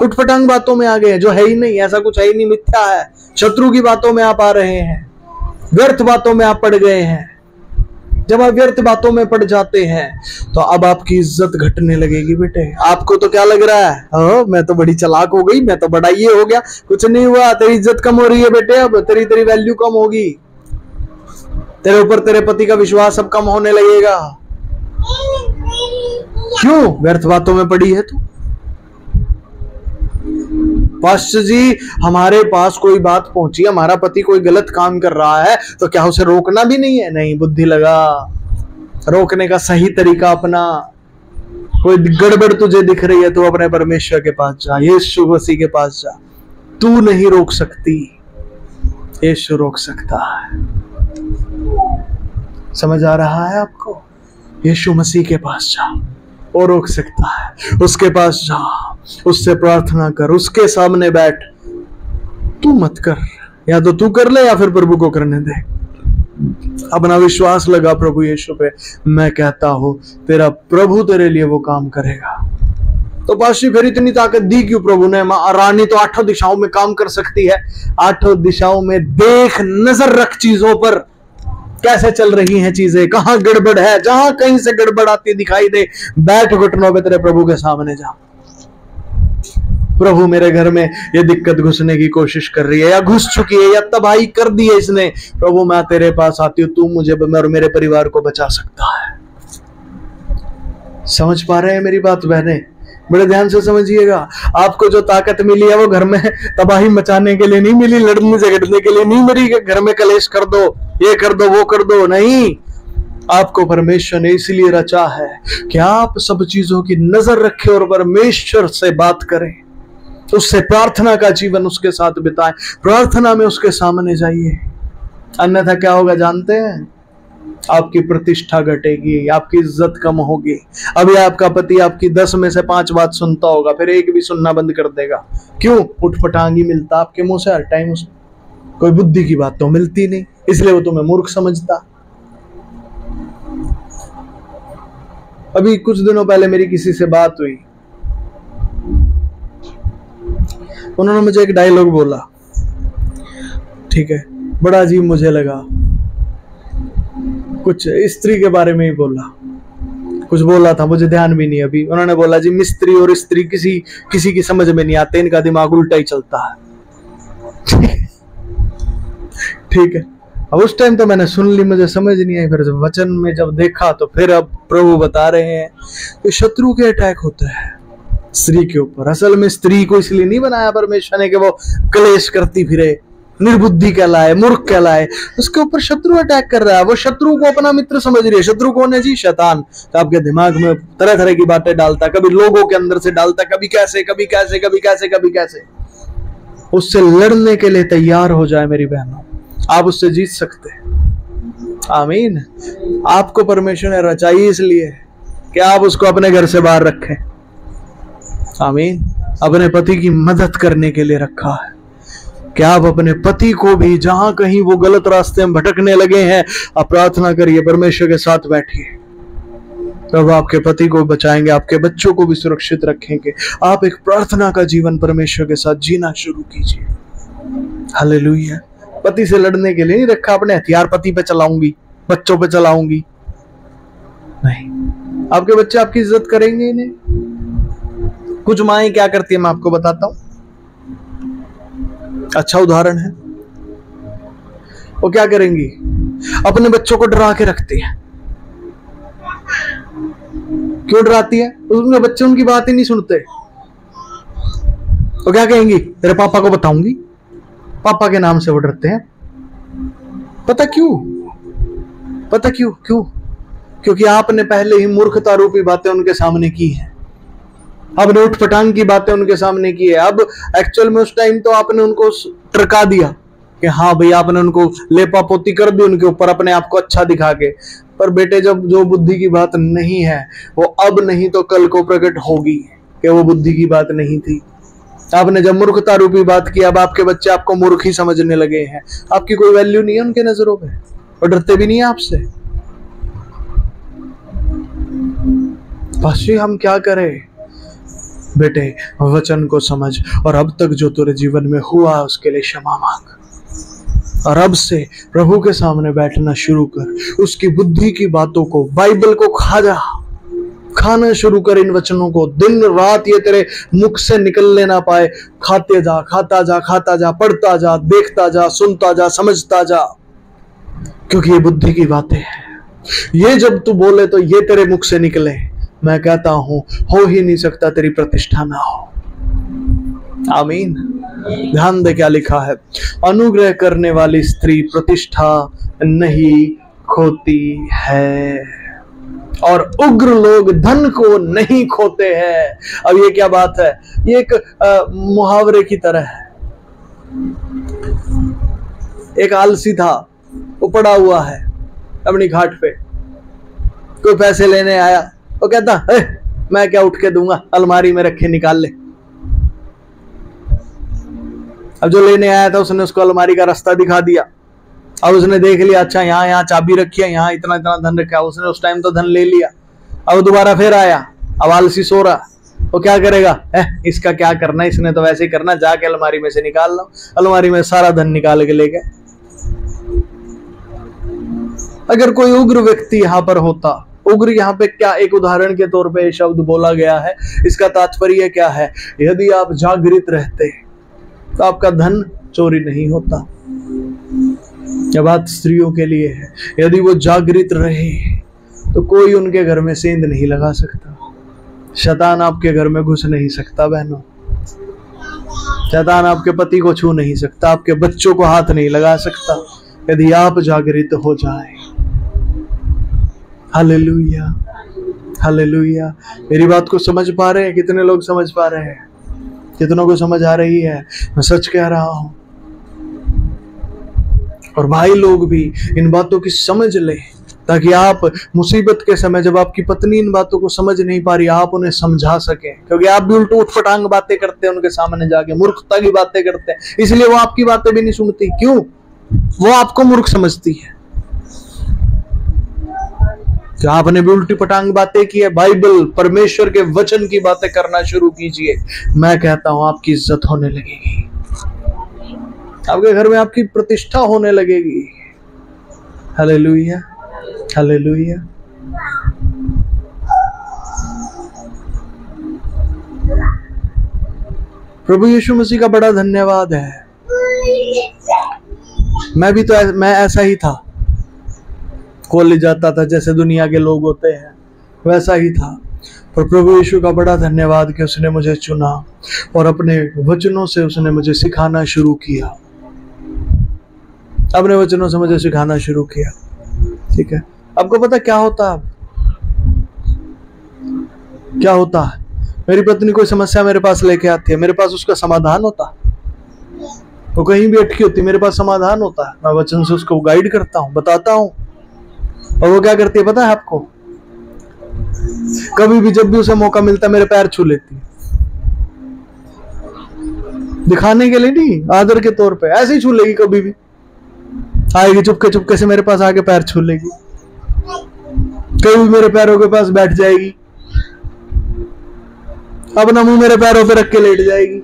उठपटांग बातों में आ गए हैं, जो है ही नहीं, ऐसा कुछ है ही नहीं, मिथ्या है। शत्रु की बातों में आप आ रहे हैं, व्यर्थ बातों में आप पड़ गए हैं। जब आप व्यर्थ बातों में पड़ जाते हैं तो अब आपकी इज्जत घटने लगेगी बेटे। आपको तो क्या लग रहा है, मैं तो बड़ी चालाक हो गई, मैं तो बड़ा ये हो गया। कुछ नहीं हुआ, तेरी इज्जत कम हो रही है बेटे। अब तेरी वैल्यू कम होगी, तेरे ऊपर तेरे पति का विश्वास अब कम होने लगेगा। क्यों? व्यर्थ बातों में पड़ी है तू। पास्टर जी, हमारे पास कोई बात पहुंची, हमारा पति कोई गलत काम कर रहा है, तो क्या उसे रोकना भी नहीं है? नहीं, बुद्धि लगा, रोकने का सही तरीका अपना। कोई गड़बड़ तुझे दिख रही है तो अपने परमेश्वर के पास जा, यीशु मसीह के पास जा। तू नहीं रोक सकती, यीशु रोक सकता है। समझ आ रहा है आपको? यीशु मसीह के पास जा, वो रोक सकता है। उसके पास जा, उससे प्रार्थना कर, उसके सामने बैठ। तू मत कर, या तो तू कर ले या फिर प्रभु को करने दे। अपना विश्वास लगा प्रभु यीशु पे। मैं कहता हूं तेरा प्रभु तेरे लिए वो काम करेगा। तो पाशी फिर इतनी ताकत दी क्यों प्रभु ने? रानी तो 8 दिशाओं में काम कर सकती है। 8 दिशाओं में देख, नजर रख चीजों पर, कैसे चल रही हैं चीजें, कहां गड़बड़ है। जहां कहीं से गड़बड़ आती दिखाई दे, बैठ घुटनों पे तेरे प्रभु के सामने जा। प्रभु, मेरे घर में ये दिक्कत घुसने की कोशिश कर रही है, या घुस चुकी है, या तबाही कर दी है इसने। प्रभु, मैं तेरे पास आती हूं, तू मुझे और मेरे परिवार को बचा सकता है। समझ पा रहे हैं मेरी बात बहने? बड़े ध्यान से समझिएगा। आपको जो ताकत मिली है वो घर में तबाही मचाने के लिए नहीं मिली, लड़ने झगड़ने के लिए नहीं मिली कि घर में कलेश कर दो, ये कर दो, वो कर दो। नहीं, आपको परमेश्वर ने इसलिए रचा है कि आप सब चीजों की नजर रखें और परमेश्वर से बात करें, उससे प्रार्थना का जीवन उसके साथ बिताएं, प्रार्थना में उसके सामने जाइए। अन्यथा क्या होगा जानते हैं? आपकी प्रतिष्ठा घटेगी, आपकी इज्जत कम होगी। अभी आपका पति आपकी 10 में से 5 बात सुनता होगा, फिर एक भी सुनना बंद कर देगा। क्यों? उठपटांगी मिलता आपके मुंह से हर टाइम, उसमें कोई बुद्धि की बात तो मिलती नहीं, इसलिए वो तुम्हें मूर्ख समझता। अभी कुछ दिनों पहले मेरी किसी से बात हुई, उन्होंने मुझे एक डायलॉग बोला, ठीक है, बड़ा अजीब मुझे लगा। कुछ स्त्री के बारे में ही बोला, कुछ बोला था, मुझे ध्यान भी नहीं अभी। उन्होंने बोला जी मिस्त्री और स्त्री किसी की समझ में नहीं आते, इनका दिमाग उल्टा ही चलता है। ठीक है, अब उस टाइम तो मैंने सुन ली, मुझे समझ नहीं आई। फिर वचन में जब देखा तो फिर अब प्रभु बता रहे हैं कि शत्रु के अटैक होते हैं स्त्री के ऊपर। असल में स्त्री को इसलिए नहीं बनाया परमेश्वर ने कि वो कलेश करती फिरे, निर्बुद्धि कहलाए, मूर्ख कहलाए। उसके ऊपर शत्रु अटैक कर रहा है, वो शत्रु को अपना मित्र समझ रही है। शत्रु कौन है जी? शैतान। तो आपके दिमाग में तरह तरह की बातें डालता, कभी लोगों के अंदर से डालता, कभी कैसे कभी कैसे कभी कैसे कभी कैसे। उससे लड़ने के लिए तैयार हो जाए मेरी बहनों, आप उससे जीत सकते हैं। आमीन। आपको परमेश्वर ने रचाई इसलिए कि आप उसको अपने घर से बाहर रखें। आमीन। अपने पति की मदद करने के लिए रखा है कि आप अपने पति को भी, जहां कहीं वो गलत रास्ते में भटकने लगे हैं, आप प्रार्थना करिए, परमेश्वर के साथ बैठिए, तब आपके पति को बचाएंगे, आपके बच्चों को भी सुरक्षित रखेंगे। आप एक प्रार्थना का जीवन परमेश्वर के साथ जीना शुरू कीजिए। हालेलुया। पति से लड़ने के लिए नहीं रखा अपने हथियार, पति पे चलाऊंगी, बच्चों पे चलाऊंगी, नहीं। आपके बच्चे आपकी इज्जत करेंगे ही नहीं। कुछ माएं क्या करती है मैं आपको बताता हूं, अच्छा उदाहरण है। वो क्या करेंगी? अपने बच्चों को डरा के रखती है। क्यों डराती है? उनके बच्चे उनकी बात ही नहीं सुनते। वो क्या कहेंगी? तेरे पापा को बताऊंगी। पापा के नाम से वो डरते हैं। पता क्यों? पता क्यों? क्योंकि आपने पहले ही मूर्खता रूपी बातें उनके सामने की है, आपने उठपटांग की बातें उनके सामने की है। अब एक्चुअल में उस टाइम तो आपने उनको टरका दिया कि हाँ भाई, आपने उनको लेपा पोती कर दी उनके ऊपर, अपने आप को अच्छा दिखा के। पर बेटे जब जो बुद्धि की बात नहीं है वो अब नहीं तो कल को प्रकट होगी कि वो बुद्धि की बात नहीं थी। आपने जब मूर्खता रूपी बात की, अब आपके बच्चे आपको मूर्ख ही समझने लगे हैं। आपकी कोई वैल्यू नहीं है उनके नजरों में, और डरते भी नहीं है आपसे। बस हम क्या करें बेटे, वचन को समझ और अब तक जो तेरे जीवन में हुआ उसके लिए क्षमा मांग, और अब से प्रभु के सामने बैठना शुरू कर। उसकी बुद्धि की बातों को, बाइबल को खाना शुरू कर। इन वचनों को दिन रात ये तेरे मुख से निकलने ना पाए। खाते जा, खाता जा, खाता जा, पढ़ता जा, देखता जा, सुनता जा, समझता जा, क्योंकि ये बुद्धि की बातें हैं। ये जब तू बोले तो ये तेरे मुख से निकले। मैं कहता हूं हो ही नहीं सकता तेरी प्रतिष्ठा ना हो। आमीन। ध्यान दे क्या लिखा है, अनुग्रह करने वाली स्त्री प्रतिष्ठा नहीं खोती है और उग्र लोग धन को नहीं खोते हैं। अब ये क्या बात है, ये एक मुहावरे की तरह है। एक आलसी था, वो पड़ा हुआ है अपनी घाट पे, कोई पैसे लेने आया, वो कहता मैं क्या उठ के दूंगा, अलमारी में रखे निकाल ले। अब जो लेने आया था उसने उसको अलमारी का रास्ता दिखा दिया। अब उसने देख लिया, अच्छा यहाँ चाबी रखी है, यहाँ इतना इतना धन रखा है। उसने उस टाइम तो धन ले लिया। अब दोबारा फिर आया, अब आलसी सो रहा, वो क्या करेगा, इसका क्या करना, इसने तो वैसे ही करना, जाके अलमारी में से निकाल लो। अलमारी में सारा धन निकाल के ले गए। अगर कोई उग्र व्यक्ति यहाँ पर होता, उग्र यहाँ पे क्या एक उदाहरण के तौर पे शब्द बोला गया है, इसका तात्पर्य क्या है, यदि आप जागृत रहते तो आपका धन चोरी नहीं होता। यह बात स्त्रियों के लिए है। यदि वो जागृत रहे तो कोई उनके घर में सेंध नहीं लगा सकता। शैतान आपके घर में घुस नहीं सकता बहनों। शैतान आपके पति को छू नहीं सकता, आपके बच्चों को हाथ नहीं लगा सकता, यदि आप जागृत हो जाए। Hallelujah, hallelujah. मेरी बात को समझ पा रहे हैं? कितने लोग समझ पा रहे हैं? कितनों को समझ आ रही है? मैं सच कह रहा हूं। और भाई लोग भी इन बातों की समझ ले, ताकि आप मुसीबत के समय जब आपकी पत्नी इन बातों को समझ नहीं पा रही, आप उन्हें समझा सके। क्योंकि आप भी उल्ट उठपटांग बातें करते हैं उनके सामने जाके, मूर्खता की बातें करते हैं, इसलिए वो आपकी बातें भी नहीं सुनती। क्यों? वो आपको मूर्ख समझती है। क्या आपने भी उल्टी पटांग बातें की है? बाइबल, परमेश्वर के वचन की बातें करना शुरू कीजिए। मैं कहता हूं आपकी इज्जत होने लगेगी, आपके घर में आपकी प्रतिष्ठा होने लगेगी। Hallelujah, hallelujah. प्रभु यीशु मसीह का बड़ा धन्यवाद है। मैं ऐसा ही था, कॉलेज जाता था जैसे दुनिया के लोग होते हैं, वैसा ही था। पर प्रभु यीशु का बड़ा धन्यवाद कि उसने मुझे चुना और अपने वचनों से उसने मुझे सिखाना शुरू किया। अपने वचनों से मुझे सिखाना शुरू किया। ठीक है, आपको पता क्या होता है? क्या होता है? मेरी पत्नी कोई समस्या मेरे पास लेके आती है, मेरे पास उसका समाधान होता। वो कहीं भी अटकी होती, मेरे पास समाधान होता है। मैं वचन से उसको गाइड करता हूँ, बताता हूँ। और वो क्या करती है पता है आपको? कभी भी जब भी उसे मौका मिलता है मेरे पैर छू लेती है। दिखाने के लिए नहीं, आदर के तौर पे ऐसे ही छू लेगी। कभी भी आएगी चुपके चुपके से मेरे पास आके पैर छू लेगी। कभी भी मेरे पैरों के पास बैठ जाएगी, अपना मुंह मेरे पैरों पे रख के लेट जाएगी।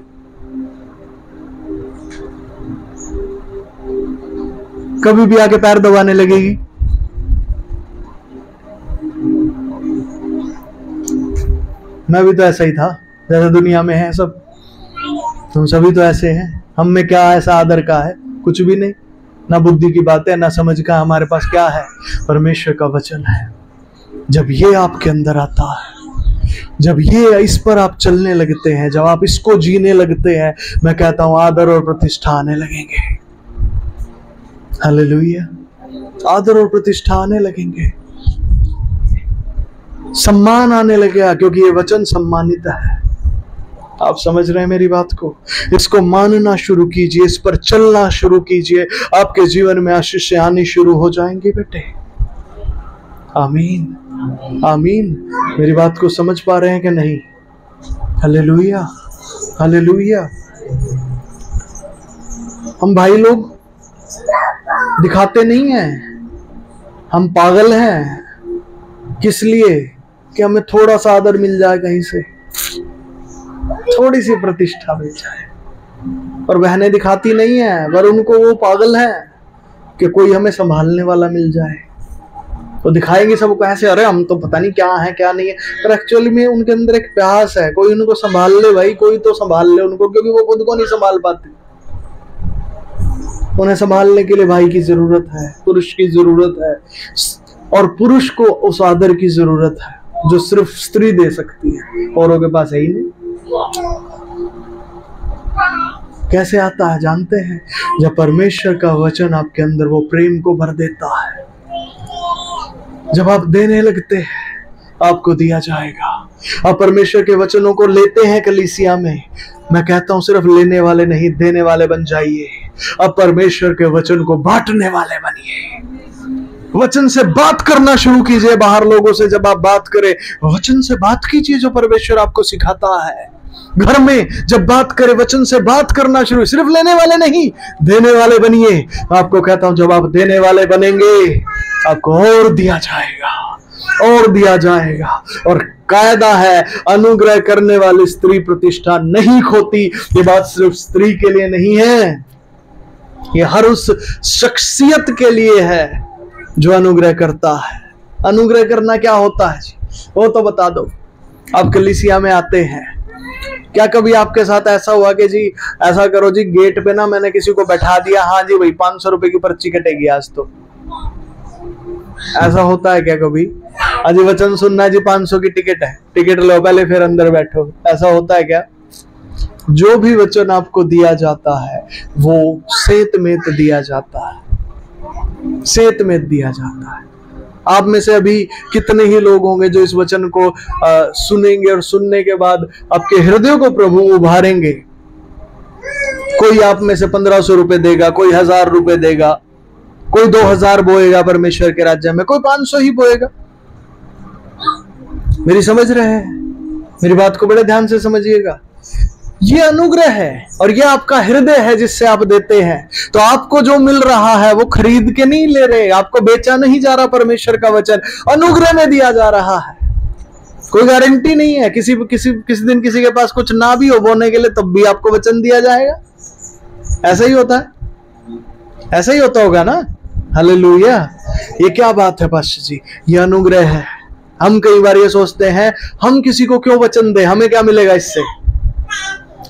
कभी भी आके पैर दबाने लगेगी। मैं भी तो ऐसा ही था जैसे दुनिया में है सब। तुम सभी तो ऐसे हैं। हम में क्या ऐसा आदर का है? कुछ भी नहीं। ना बुद्धि की बातें, ना समझ का। हमारे पास क्या है? परमेश्वर का वचन है। जब ये आपके अंदर आता है, जब ये इस पर आप चलने लगते हैं, जब आप इसको जीने लगते हैं, मैं कहता हूं आदर और प्रतिष्ठा आने लगेंगे। हालेलुया, आदर और प्रतिष्ठा आने लगेंगे, सम्मान आने लगेगा, क्योंकि ये वचन सम्मानित है। आप समझ रहे हैं मेरी बात को? इसको मानना शुरू कीजिए, इस पर चलना शुरू कीजिए, आपके जीवन में आशीष आनी शुरू हो जाएंगे बेटे। आमीन आमीन। मेरी बात को समझ पा रहे हैं कि नहीं? Hallelujah hallelujah. हम भाई लोग दिखाते नहीं हैं, हम पागल हैं। किस लिए? कि हमें थोड़ा सा आदर मिल जाए, कहीं से थोड़ी सी प्रतिष्ठा मिल जाए। और बहनें दिखाती नहीं है, पर उनको वो पागल है कि कोई हमें संभालने वाला मिल जाए तो दिखाएंगे सबको ऐसे, अरे हम तो पता नहीं क्या है क्या नहीं है। पर एक्चुअली में उनके अंदर एक प्यास है, कोई उनको संभाल ले भाई, कोई तो संभाल ले उनको, क्योंकि वो खुद को नहीं संभाल पाते। उन्हें संभालने के लिए भाई की जरूरत है, पुरुष की जरूरत है, और पुरुष को उस आदर की जरूरत है जो सिर्फ स्त्री दे सकती है, औरों के पास है ही नहीं। कैसे आता है जानते हैं? जब परमेश्वर का वचन आपके अंदर वो प्रेम को भर देता है। जब आप देने लगते हैं आपको दिया जाएगा। आप परमेश्वर के वचनों को लेते हैं कलीसिया में, मैं कहता हूं सिर्फ लेने वाले नहीं, देने वाले बन जाइए। अब परमेश्वर के वचन को बांटने वाले बनिए। वचन से बात करना शुरू कीजिए। बाहर लोगों से जब आप बात करें, वचन से बात कीजिए जो परमेश्वर आपको सिखाता है। घर में जब बात करें, वचन से बात करना शुरू, सिर्फ लेने वाले नहीं, देने वाले बनिए। आपको कहता हूं जब आप देने वाले बनेंगे आपको और दिया जाएगा, और दिया जाएगा। और कायदा है, अनुग्रह करने वाली स्त्री प्रतिष्ठा नहीं खोती। ये बात सिर्फ स्त्री के लिए नहीं है, ये हर उस शख्सियत के लिए है जो अनुग्रह करता है। अनुग्रह करना क्या होता है जी, वो तो बता दो। आप कलीसिया में आते हैं, क्या कभी आपके साथ ऐसा हुआ कि जी ऐसा करो जी, गेट पे ना मैंने किसी को बैठा दिया, हाँ जी भाई 500 रुपए की पर्ची कटेगी आज तो? ऐसा होता है क्या कभी? आज वचन सुनना है जी, 500 की टिकट है, टिकट लो पहले फिर अंदर बैठो। ऐसा होता है क्या? जो भी वचन आपको दिया जाता है वो सेतमेत दिया जाता है, सेतमेत दिया जाता है। आप में से अभी कितने ही लोग होंगे जो इस वचन को सुनेंगे और सुनने के बाद आपके हृदय को प्रभु उभारेंगे। कोई आप में से 1500 रुपए देगा, कोई 1000 रुपए देगा, कोई 2000 बोएगा परमेश्वर के राज्य में, कोई 500 ही बोएगा। मेरी समझ रहे हैं? मेरी बात को बड़े ध्यान से समझिएगा। ये अनुग्रह है और ये आपका हृदय है जिससे आप देते हैं। तो आपको जो मिल रहा है वो खरीद के नहीं ले रहे, आपको बेचा नहीं जा रहा। परमेश्वर का वचन अनुग्रह में दिया जा रहा है। कोई गारंटी नहीं है, किसी दिन किसी के पास कुछ ना भी हो बोने के लिए, तब भी आपको वचन दिया जाएगा। ऐसा ही होता है, ऐसा ही होता होगा ना। हालेलुया। ये क्या बात है पास्टर जी? ये अनुग्रह है। हम कई बार ये सोचते हैं हम किसी को क्यों वचन दें, हमें क्या मिलेगा इससे?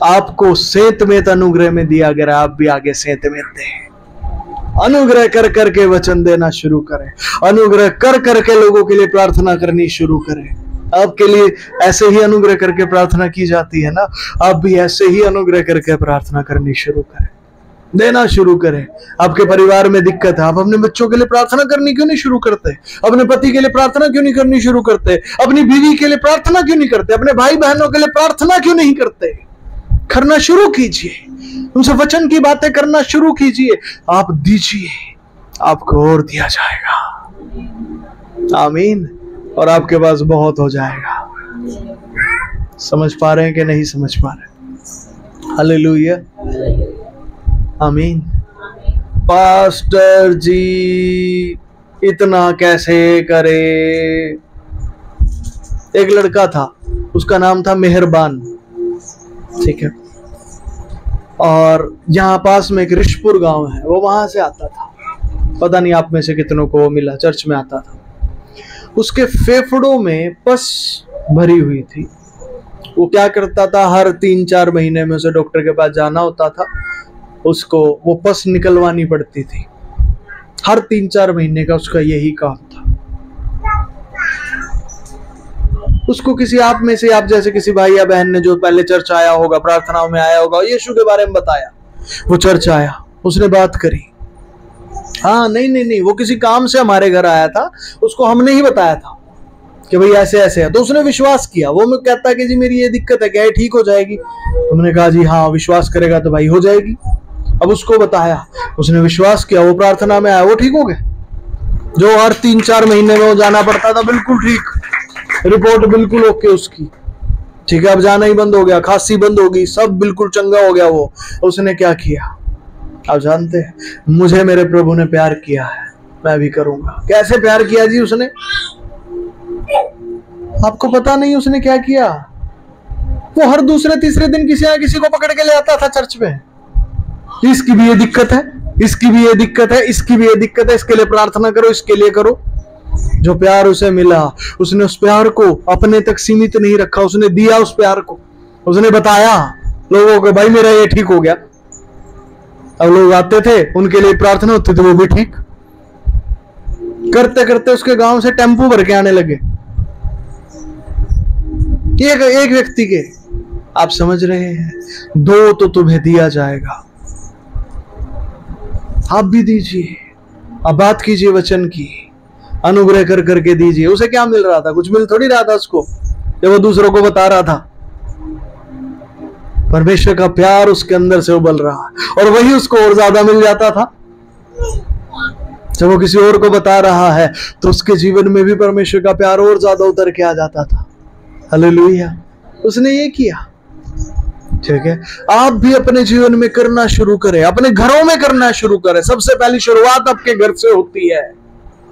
आपको सेतमेत अनुग्रह में दिया गया, आप भी आगे सेतमेत दें। अनुग्रह कर करके वचन देना शुरू करें, अनुग्रह कर करके लोगों के लिए प्रार्थना करनी शुरू करें। आपके लिए ऐसे ही अनुग्रह करके प्रार्थना की जाती है ना, आप भी ऐसे ही अनुग्रह करके प्रार्थना करनी शुरू करें, देना शुरू करें। आपके परिवार में दिक्कत है, आप अपने बच्चों के लिए प्रार्थना करनी क्यों नहीं शुरू करते? अपने पति के लिए प्रार्थना क्यों नहीं करनी शुरू करते? अपनी बीवी के लिए प्रार्थना क्यों नहीं करते? अपने भाई बहनों के लिए प्रार्थना क्यों नहीं करते? करना शुरू कीजिए, उनसे वचन की बातें करना शुरू कीजिए। आप दीजिए, आपको और दिया जाएगा। आमीन। और आपके पास बहुत हो जाएगा। समझ पा रहे हैं कि नहीं समझ पा रहे? हालेलुया। आमीन। पास्टर जी इतना कैसे करे? एक लड़का था, उसका नाम था मेहरबान, ठीक है, और यहाँ पास में एक रिशपुर गांव है, वो वहां से आता था। पता नहीं आप में से कितनों को वो मिला, चर्च में आता था। उसके फेफड़ों में पस भरी हुई थी। वो क्या करता था, हर 3-4 महीने में उसे डॉक्टर के पास जाना होता था, उसको वो पस निकलवानी पड़ती थी। हर 3-4 महीने का उसका यही काम था। उसको किसी आप में से, आप जैसे किसी भाई या बहन ने जो पहले चर्च आया होगा, प्रार्थनाओं में आया होगा, यीशु के बारे में बताया, वो चर्च आया, उसने बात करी। हाँ नहीं, वो किसी काम से हमारे घर आया था, उसको हमने ही बताया था कि भाई ऐसे ऐसे है, तो उसने विश्वास किया। वो मैं कहता है कि जी मेरी ये दिक्कत है, क्या ये ठीक हो जाएगी? हमने कहा जी हाँ, विश्वास करेगा तो भाई हो जाएगी। अब उसको बताया, उसने विश्वास किया, वो प्रार्थना में आया, वो ठीक हो गया। जो हर 3-4 महीने में वो जाना पड़ता था, बिल्कुल ठीक, रिपोर्ट बिल्कुल ओके उसकी, ठीक है, अब जाना ही बंद हो गया, खांसी बंद हो गई, सब बिल्कुल चंगा हो गया वो। उसने क्या किया आप जानते हैं? मुझे मेरे प्रभु ने प्यार किया है, मैं भी करूंगा। कैसे प्यार किया जी उसने? आपको पता नहीं उसने क्या किया? वो हर दूसरे तीसरे दिन किसी ना किसी को पकड़ के ले आता था चर्च में। इसकी भी ये दिक्कत है, इसकी भी ये दिक्कत है, इसकी भी ये दिक्कत है, इसके लिए प्रार्थना करो, इसके लिए करो। जो प्यार उसे मिला, उसने उस प्यार को अपने तक सीमित नहीं रखा, उसने दिया उस प्यार को। उसने बताया लोगों को, भाई मेरा ये ठीक हो गया। अब लोग आते थे, उनके लिए प्रार्थना होती थी, वो भी ठीक। करते करते उसके गांव से टेम्पो भर के आने लगे, एक व्यक्ति के। आप समझ रहे हैं? 2 तो तुम्हें दिया जाएगा, आप भी दीजिए। अब बात कीजिए वचन की, अनुग्रह कर करके दीजिए। उसे क्या मिल रहा था? कुछ मिल थोड़ी रहा था उसको, जब वो दूसरों को बता रहा था। परमेश्वर का प्यार उसके अंदर से उबल रहा, और वही उसको और ज्यादा मिल जाता था। जब वो किसी और को बता रहा है तो उसके जीवन में भी परमेश्वर का प्यार और ज्यादा उतर के आ जाता था। हालेलुया, उसने ये किया। ठीक है, आप भी अपने जीवन में करना शुरू करें, अपने घरों में करना शुरू करें। सबसे पहली शुरुआत आपके घर से होती है,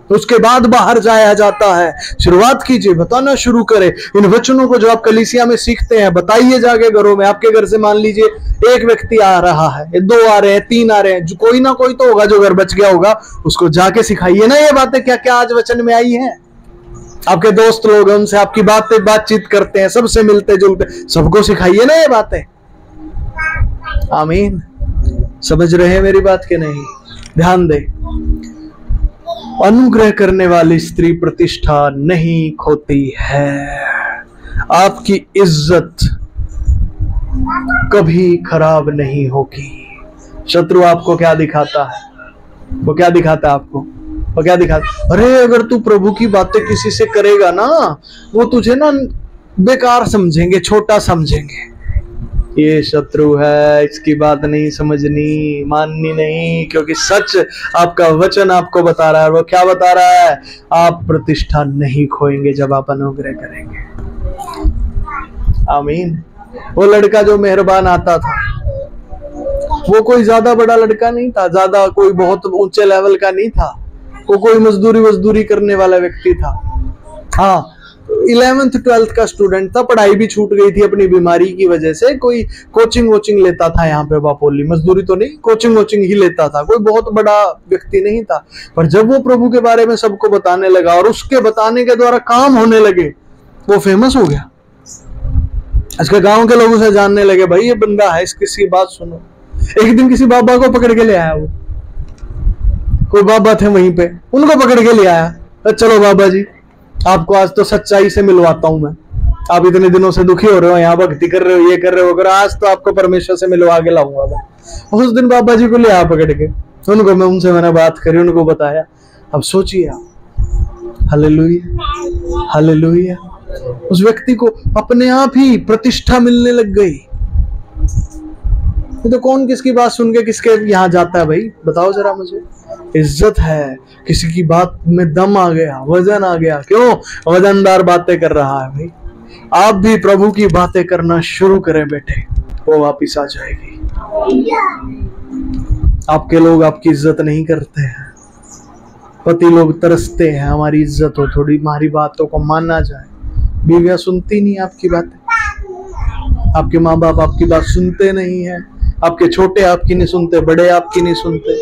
तो उसके बाद बाहर जाया जाता है। शुरुआत कीजिए, बताना शुरू करें इन वचनों को जो आप कलीसिया में सीखते हैं, बताइए जाके घरों में। आपके घर से मान लीजिए एक व्यक्ति आ रहा है, 2 आ रहे हैं, 3 आ रहे हैं, जो कोई ना कोई तो होगा जो घर बच गया होगा, उसको जाके सिखाइए ना ये बातें क्या क्या आज वचन में आई हैं। आपके दोस्त लोग हैं, उनसे आपकी बातचीत करते हैं, सबसे मिलते जुलते, सबको सिखाइए ना ये बातें। आमीन। समझ रहे हैं मेरी बात के नहीं? ध्यान दे, अनुग्रह करने वाली स्त्री प्रतिष्ठा नहीं खोती है। आपकी इज्जत कभी खराब नहीं होगी। शत्रु आपको क्या दिखाता है? वो क्या दिखाता है आपको? वो क्या दिखाता? अरे अगर तू प्रभु की बातें किसी से करेगा ना, वो तुझे ना बेकार समझेंगे, छोटा समझेंगे। ये शत्रु है, इसकी बात नहीं समझनी, माननी नहीं, क्योंकि सच आपका वचन आपको बता रहा है। वो क्या बता रहा है? आप प्रतिष्ठा नहीं खोएंगे जब आप अनुग्रह करेंगे। आमीन। वो लड़का जो मेहरबान आता था, वो कोई ज्यादा बड़ा लड़का नहीं था, ज्यादा कोई बहुत ऊंचे लेवल का नहीं था, वो कोई मजदूरी करने वाला व्यक्ति था। हाँ, 11th 12th का स्टूडेंट था, पढ़ाई भी छूट गई थी अपनी बीमारी की वजह से। कोई कोचिंग लेता था यहाँ पे बापोली, मजदूरी तो नहीं, कोचिंग ही लेता था। कोई बहुत बड़ा व्यक्ति नहीं था, पर जब वो प्रभु के बारे में सबको बताने लगा और उसके बताने के द्वारा काम होने लगे, वो फेमस हो गया। इसके गांव के लोग उसे जानने लगे, भाई ये बंदा है, इसकी बात सुनो। एक दिन किसी बाबा को पकड़ के ले आया, वो कोई बाबा थे वहीं पे, उनको पकड़ के ले आया। चलो बाबा जी, आपको आज तो सच्चाई से मिलवाता हूं मैं। आप इतने दिनों से दुखी हो रहे हो, यहाँ भक्ति कर रहे हो, ये कर रहे हो, आज तो आपको परमेश्वर से मिलवा के लाऊंगा मैं। उस दिन बाबा जी को ले आया पकड़ के, उनको मैंने बात करी, उनको बताया। अब सोचिए आप, हालेलुया हालेलुया, उस व्यक्ति को अपने आप ही प्रतिष्ठा मिलने लग गई। तो कौन किसकी बात सुन के किसके यहाँ जाता है भाई? बताओ जरा मुझे। इज्जत है, किसी की बात में दम आ गया, वजन आ गया। क्यों? वजनदार बातें कर रहा है भाई। आप भी प्रभु की बातें करना शुरू करें बेटे, वो वापिस आ जाएगी। आपके लोग आपकी इज्जत नहीं करते हैं, पति लोग तरसते हैं हमारी इज्जत हो, थोड़ी हमारी बातों को माना जाए। बीवियां सुनती नहीं आपकी बातें, आपके माँ बाप आपकी बात सुनते नहीं है, आपके छोटे आपकी नहीं सुनते, बड़े आपकी नहीं सुनते।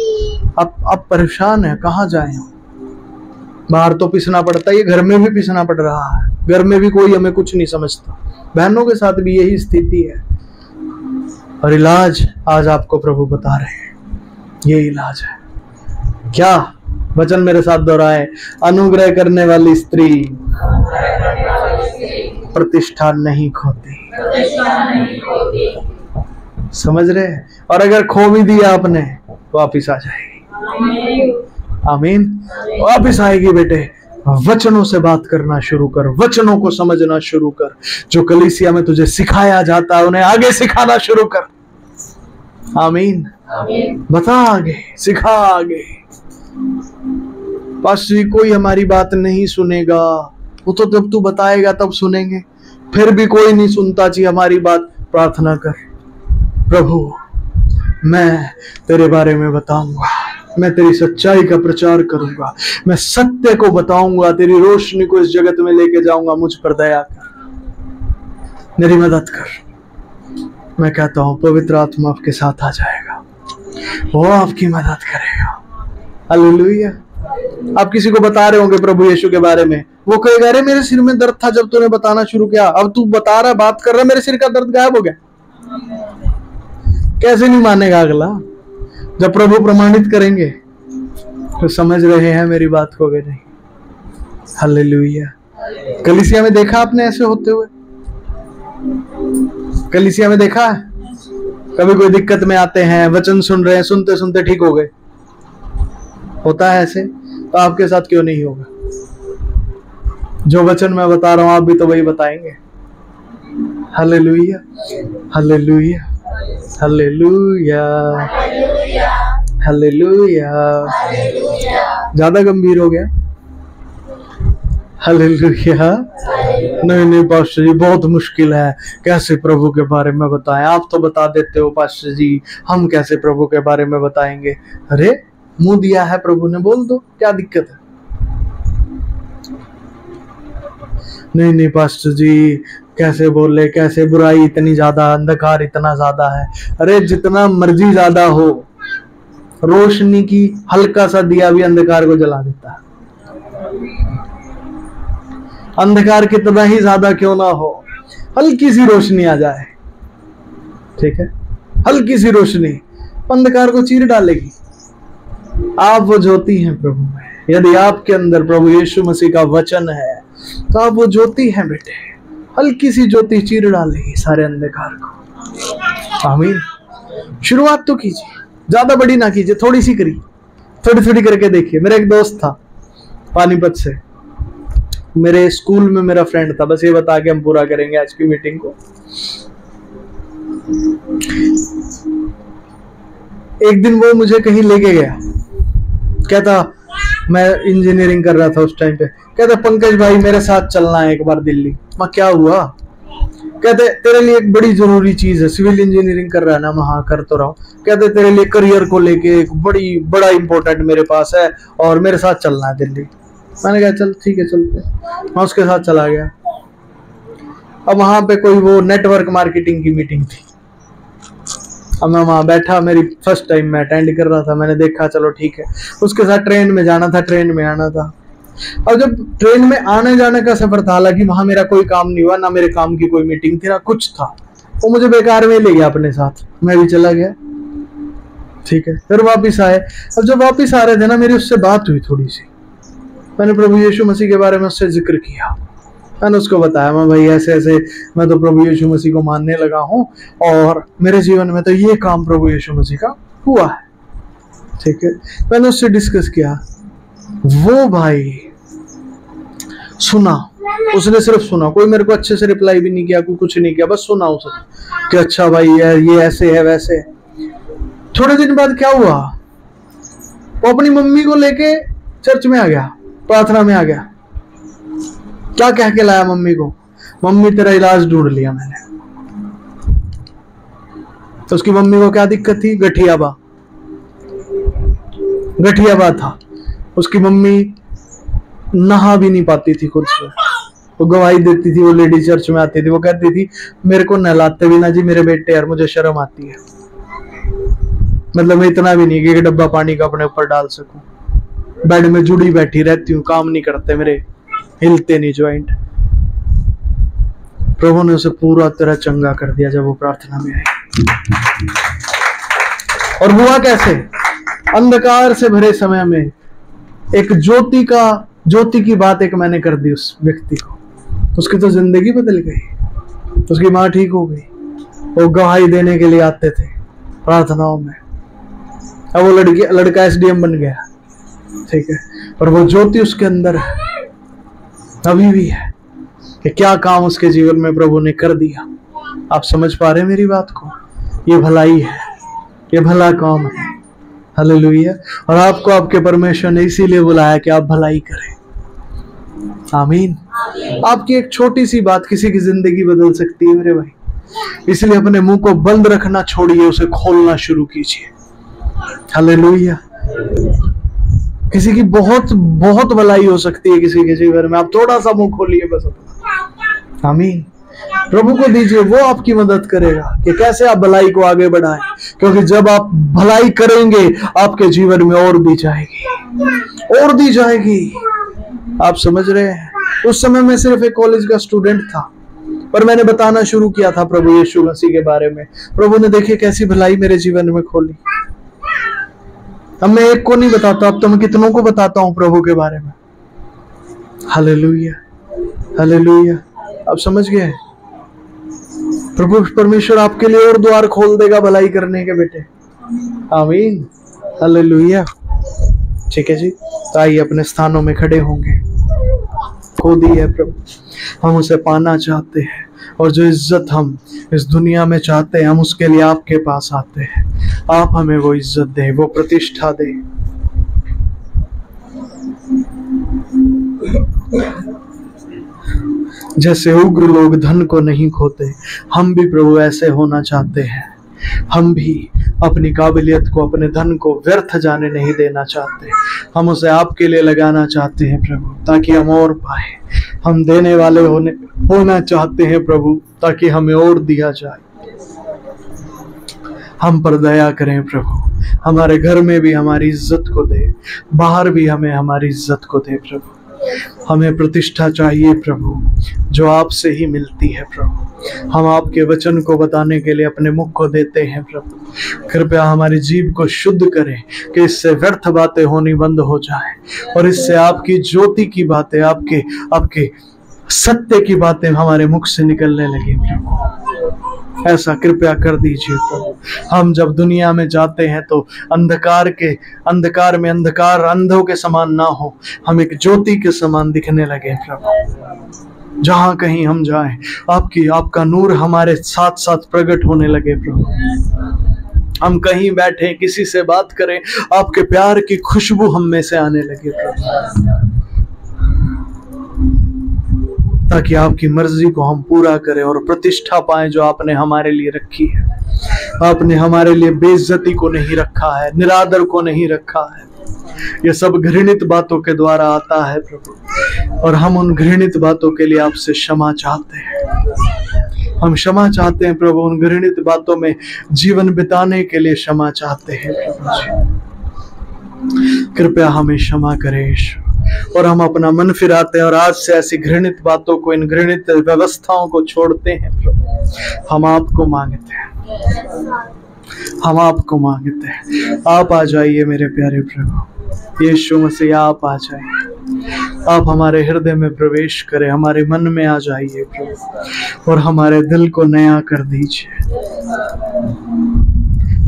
आप परेशान है, कहाँ जाए? बाहर तो पिसना पड़ता है, ये घर में भी पिसना पड़ रहा है। घर में भी कोई हमें कुछ नहीं समझता। बहनों के साथ भी यही स्थिति है। और इलाज आज आपको प्रभु बता रहे हैं, ये इलाज है। क्या? वचन मेरे साथ दोहराए, अनुग्रह करने वाली स्त्री प्रतिष्ठा नहीं खोती। समझ रहे? और अगर खो भी दिया आपने, वापिस आ जाएगी। आमीन। वापिस आएगी बेटे। वचनों से बात करना शुरू कर, वचनों को समझना शुरू कर। जो कलीसिया में तुझे सिखाया जाता है उन्हें आगे सिखाना शुरू कर। आमीन। बता आगे, सिखा आगे। पास्टर जी कोई हमारी बात नहीं सुनेगा, वो तो जब तू बताएगा तब सुनेंगे, फिर भी कोई नहीं सुनता जी हमारी बात। प्रार्थना कर, प्रभु मैं तेरे बारे में बताऊंगा, मैं तेरी सच्चाई का प्रचार करूंगा, मैं सत्य को बताऊंगा, तेरी रोशनी को इस जगत में लेके जाऊंगा। मुझ पर दया कर, मेरी मदद कर। मैं कहता हूं पवित्र आत्मा आपके साथ आ जाएगा, वो आपकी मदद करेगा। हालेलुया। आप किसी को बता रहे होंगे प्रभु यीशु के बारे में, वो कहेगा अरे मेरे सिर में दर्द था जब तूने बताना शुरू किया, अब तू बता रहा, बात कर रहा, मेरे सिर का दर्द गायब हो गया। कैसे नहीं मानेगा अगला? जब प्रभु प्रमाणित करेंगे तो समझ रहे हैं मेरी बात को भी नहीं। हालेलुया। कलीसिया में देखा आपने ऐसे होते हुए? कलीसिया में देखा है? कभी कोई दिक्कत में आते हैं, वचन सुन रहे हैं, सुनते सुनते ठीक हो गए, होता है ऐसे? तो आपके साथ क्यों नहीं होगा? जो वचन मैं बता रहा हूं आप भी तो वही बताएंगे। Hallelujah, hallelujah, hallelujah, hallelujah. ज्यादा गंभीर हो गया? हालेलुया। नहीं नहीं पास्टर जी बहुत मुश्किल है, कैसे प्रभु के बारे में बताएं? आप तो बता देते हो पास्टर जी, हम कैसे प्रभु के बारे में बताएंगे? अरे मुंह दिया है प्रभु ने, बोल दो, क्या दिक्कत है? नहीं नहीं पास्टर जी कैसे बोले, कैसे, बुराई इतनी ज्यादा, अंधकार इतना ज्यादा है। अरे जितना मर्जी ज्यादा हो, रोशनी की हल्का सा दिया भी अंधकार को जला देता है। अंधकार कितना ही ज्यादा क्यों ना हो, हल्की सी रोशनी आ जाए, ठीक है, हल्की सी रोशनी अंधकार को चीर डालेगी। आप वो ज्योति हैं प्रभु में, यदि आपके अंदर प्रभु यीशु मसीह का वचन है तो आप वो ज्योति हैं बेटे, हल्की सी ज्योति चीर डालेगी सारे अंधकार को। आमीन। शुरुआत तो कीजिए, ज्यादा बड़ी ना कीजिए, थोड़ी सी करिए, थोड़ी थोड़ी करके देखिए। मेरा एक दोस्त था पानीपत से, मेरे स्कूल में मेरा फ्रेंड था, बस ये बता के हम पूरा करेंगे आज की मीटिंग को। एक दिन वो मुझे कहीं लेके गया, कहता, मैं इंजीनियरिंग कर रहा था उस टाइम पे, कहते पंकज भाई मेरे साथ चलना है एक बार दिल्ली। मैं क्या हुआ? कहते तेरे लिए एक बड़ी जरूरी चीज है, सिविल इंजीनियरिंग कर रहा है ना? मैं हाँ कर तो रहा हूँ। कहते तेरे लिए करियर को लेके एक बड़ा इंपॉर्टेंट मेरे पास है और मेरे साथ चलना है दिल्ली। मैंने कहा चल ठीक है चलते। मैं उसके साथ चला गया। अब वहां पे कोई वो नेटवर्क मार्केटिंग की मीटिंग थी। अब मैं वहां बैठा, मेरी फर्स्ट टाइम मैं अटेंड कर रहा था। मैंने देखा चलो ठीक है। उसके साथ ट्रेन में जाना था, ट्रेन में आना था। और जब ट्रेन में आने जाने का सफर था, हालांकि वहां मेरा कोई काम नहीं हुआ, ना मेरे काम की कोई मीटिंग थी ना कुछ था, वो मुझे बेकार में ले गया अपने साथ, मैं भी चला गया, ठीक है। फिर वापिस आए। अब जब वापिस आ रहे थे ना, मेरी उससे बात हुई थोड़ी सी। मैंने प्रभु यीशु मसीह के बारे में उससे जिक्र किया। मैंने उसको बताया, मैं भाई ऐसे ऐसे मैं तो प्रभु यीशु मसीह को मानने लगा हूँ और मेरे जीवन में तो ये काम प्रभु यीशु मसीह का हुआ है, ठीक है। मैंने उससे डिस्कस किया। वो भाई सुना, उसने सिर्फ सुना, कोई मेरे को अच्छे से रिप्लाई भी नहीं किया, कोई कुछ नहीं किया, बस सुना उसने कि अच्छा भाई ये ऐसे है वैसे है। थोड़े दिन बाद क्या हुआ, वो अपनी मम्मी को लेके चर्च में आ गया, प्रार्थना में आ गया। क्या कह के लाया मम्मी को? मम्मी तेरा इलाज ढूंढ लिया मैंने। तो उसकी मम्मी को क्या दिक्कत थी? गठियाबा था। उसकी मम्मी नहा भी नहीं पाती थी खुद से। वो गवाही देती थी, वो लेडी चर्च में आती थी, वो कहती थी मेरे को नहलाते भी ना जी मेरे बेटे, यार मुझे शर्म आती है। मतलब मैं इतना भी नहीं कि एक डब्बा पानी का अपने ऊपर डाल सकूं। बेड में जुड़ी बैठी रहती हूँ, काम नहीं करते मेरे, हिलते नहीं ज्वाइंट। प्रभु ने उसे पूरा तरह चंगा कर दिया जब वो प्रार्थना में आई। और हुआ कैसे? अंधकार से भरे समय में एक ज्योति की बात एक मैंने कर दी उस व्यक्ति को, उसकी तो जिंदगी बदल गई। उसकी माँ ठीक हो गई। वो गवाही देने के लिए आते थे प्रार्थनाओं में। अब वो लड़का एसडीएम बन गया, ठीक है। और वो ज्योति उसके अंदर है, अभी भी है कि क्या काम उसके जीवन में प्रभु ने कर दिया। आप समझ पा रहे मेरी बात को? ये भलाई है, ये भला काम है। हालेलुया। और आपको आपके परमेश्वर ने इसीलिए बुलाया कि आप भलाई करें। आमीन। आपकी एक छोटी सी बात किसी की जिंदगी बदल सकती है मेरे भाई। इसलिए अपने मुंह को बंद रखना छोड़िए, उसे खोलना शुरू कीजिए। हालेलुया। किसी की बहुत बहुत भलाई हो सकती है किसी के जीवन में। आप थोड़ा सा मुंह खोलिए बस अपना। आमीन। प्रभु को दीजिए, वो आपकी मदद करेगा कि कैसे आप भलाई को आगे बढ़ाएं। क्योंकि जब आप भलाई करेंगे आपके जीवन में और दी जाएगी, और दी जाएगी। आप समझ रहे हैं? उस समय मैं सिर्फ एक कॉलेज का स्टूडेंट था, पर मैंने बताना शुरू किया था प्रभु यीशु मसीह के बारे में। प्रभु ने देखे कैसी भलाई मेरे जीवन में खोली। अब मैं एक को नहीं बताता, अब तो मैं कितनों को बताता हूं प्रभु के बारे में। Hallelujah, hallelujah. आप समझ गए? प्रभु परमेश्वर आपके लिए और द्वार खोल देगा भलाई करने के बेटे। आमीन, हालेलुया। ठीक है जी, तो आइए अपने स्थानों में खड़े होंगे। खो दी है प्रभु, हम उसे पाना चाहते हैं, और जो इज्जत हम इस दुनिया में चाहते हैं हम उसके लिए आपके पास आते हैं। आप हमें वो इज्जत दे, वो प्रतिष्ठा दे। जैसे उग्र लोग धन को नहीं खोते, हम भी प्रभु ऐसे होना चाहते हैं। हम भी अपनी काबिलियत को, अपने धन को व्यर्थ जाने नहीं देना चाहते। हम उसे आपके लिए लगाना चाहते हैं प्रभु, ताकि हम और पाए। हम देने वाले होना चाहते हैं प्रभु, ताकि हमें और दिया जाए। हम पर दया करें प्रभु, हमारे घर में भी हमारी इज्जत को दे, बाहर भी हमें हमारी इज्जत को दे प्रभु। हमें प्रतिष्ठा चाहिए प्रभु, जो आपसे ही मिलती है प्रभु। हम आपके वचन को बताने के लिए अपने मुख को देते हैं प्रभु। कृपया हमारी जीभ को शुद्ध करें कि इससे व्यर्थ बातें होनी बंद हो जाए, और इससे आपकी ज्योति की बातें, आपके सत्य की बातें हमारे मुख से निकलने लगे प्रभु। ऐसा कृपया कर दीजिए प्रभु। हम जब दुनिया में जाते हैं तो अंधकार में अंधकार अंधों के समान ना हो, हम एक ज्योति के समान दिखने लगे प्रभु। जहां कहीं हम जाएं आपका नूर हमारे साथ साथ प्रकट होने लगे प्रभु। हम कहीं बैठे, किसी से बात करें, आपके प्यार की खुशबू हम में से आने लगे प्रभु, ताकि आपकी मर्जी को हम पूरा करें और प्रतिष्ठा पाएं जो आपने हमारे लिए रखी है। आपने हमारे लिए बेइज्जती को नहीं रखा है, निरादर को नहीं रखा है। ये सब घृणित बातों के द्वारा आता है प्रभु, और हम उन घृणित बातों के लिए आपसे क्षमा चाहते हैं। हम क्षमा चाहते हैं प्रभु, उन घृणित बातों में जीवन बिताने के लिए क्षमा चाहते हैं प्रभु जी। कृपया हमें क्षमा करें यीशु, और हम अपना मन फिराते हैं और आज से ऐसी घृणित बातों को, इन घृणित व्यवस्थाओं को छोड़ते हैं प्रभु। हम आपको मांगते हैं, हम आपको मांगते हैं। आप आ जाइए मेरे प्यारे प्रभु यीशु मसीह, आप आ जाइए। आप हमारे हृदय में प्रवेश करें, हमारे मन में आ जाइए प्रभु, और हमारे दिल को नया कर दीजिए।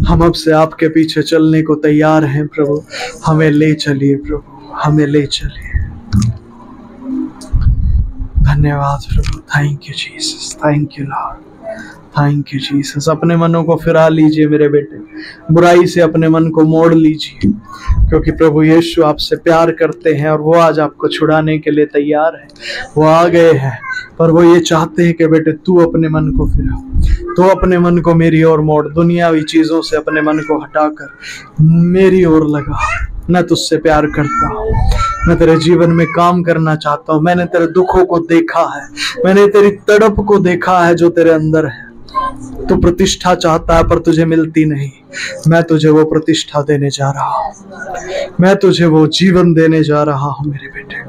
हम अब से आपके पीछे चलने को तैयार हैं प्रभु। हमें ले चलिए प्रभु, हमें ले चलिए। धन्यवाद प्रभु। Thank you Jesus, thank you lord, thank you Jesus. अपने मनों को फिरा लीजिए मेरे बेटे, बुराई से अपने मन को मोड़ लीजिए, क्योंकि प्रभु यीशु आपसे प्यार करते हैं और वो आज आपको छुड़ाने के लिए तैयार है। वो आ गए हैं, पर वो ये चाहते हैं कि बेटे तू अपने मन को फिरा, तो अपने मन को मेरी ओर मोड़। दुनियावी चीजों से अपने मन को हटाकर मेरी ओर लगा। मैं तुझसे प्यार करता हूँ, मैं तेरे जीवन में काम करना चाहता हूँ। मैंने तेरे दुखों को देखा है, मैंने तेरी तड़प को देखा है जो तेरे अंदर है। तू प्रतिष्ठा चाहता है पर तुझे मिलती नहीं। मैं तुझे वो प्रतिष्ठा देने जा रहा हूँ, मैं तुझे वो जीवन देने जा रहा हूँ मेरे बेटे।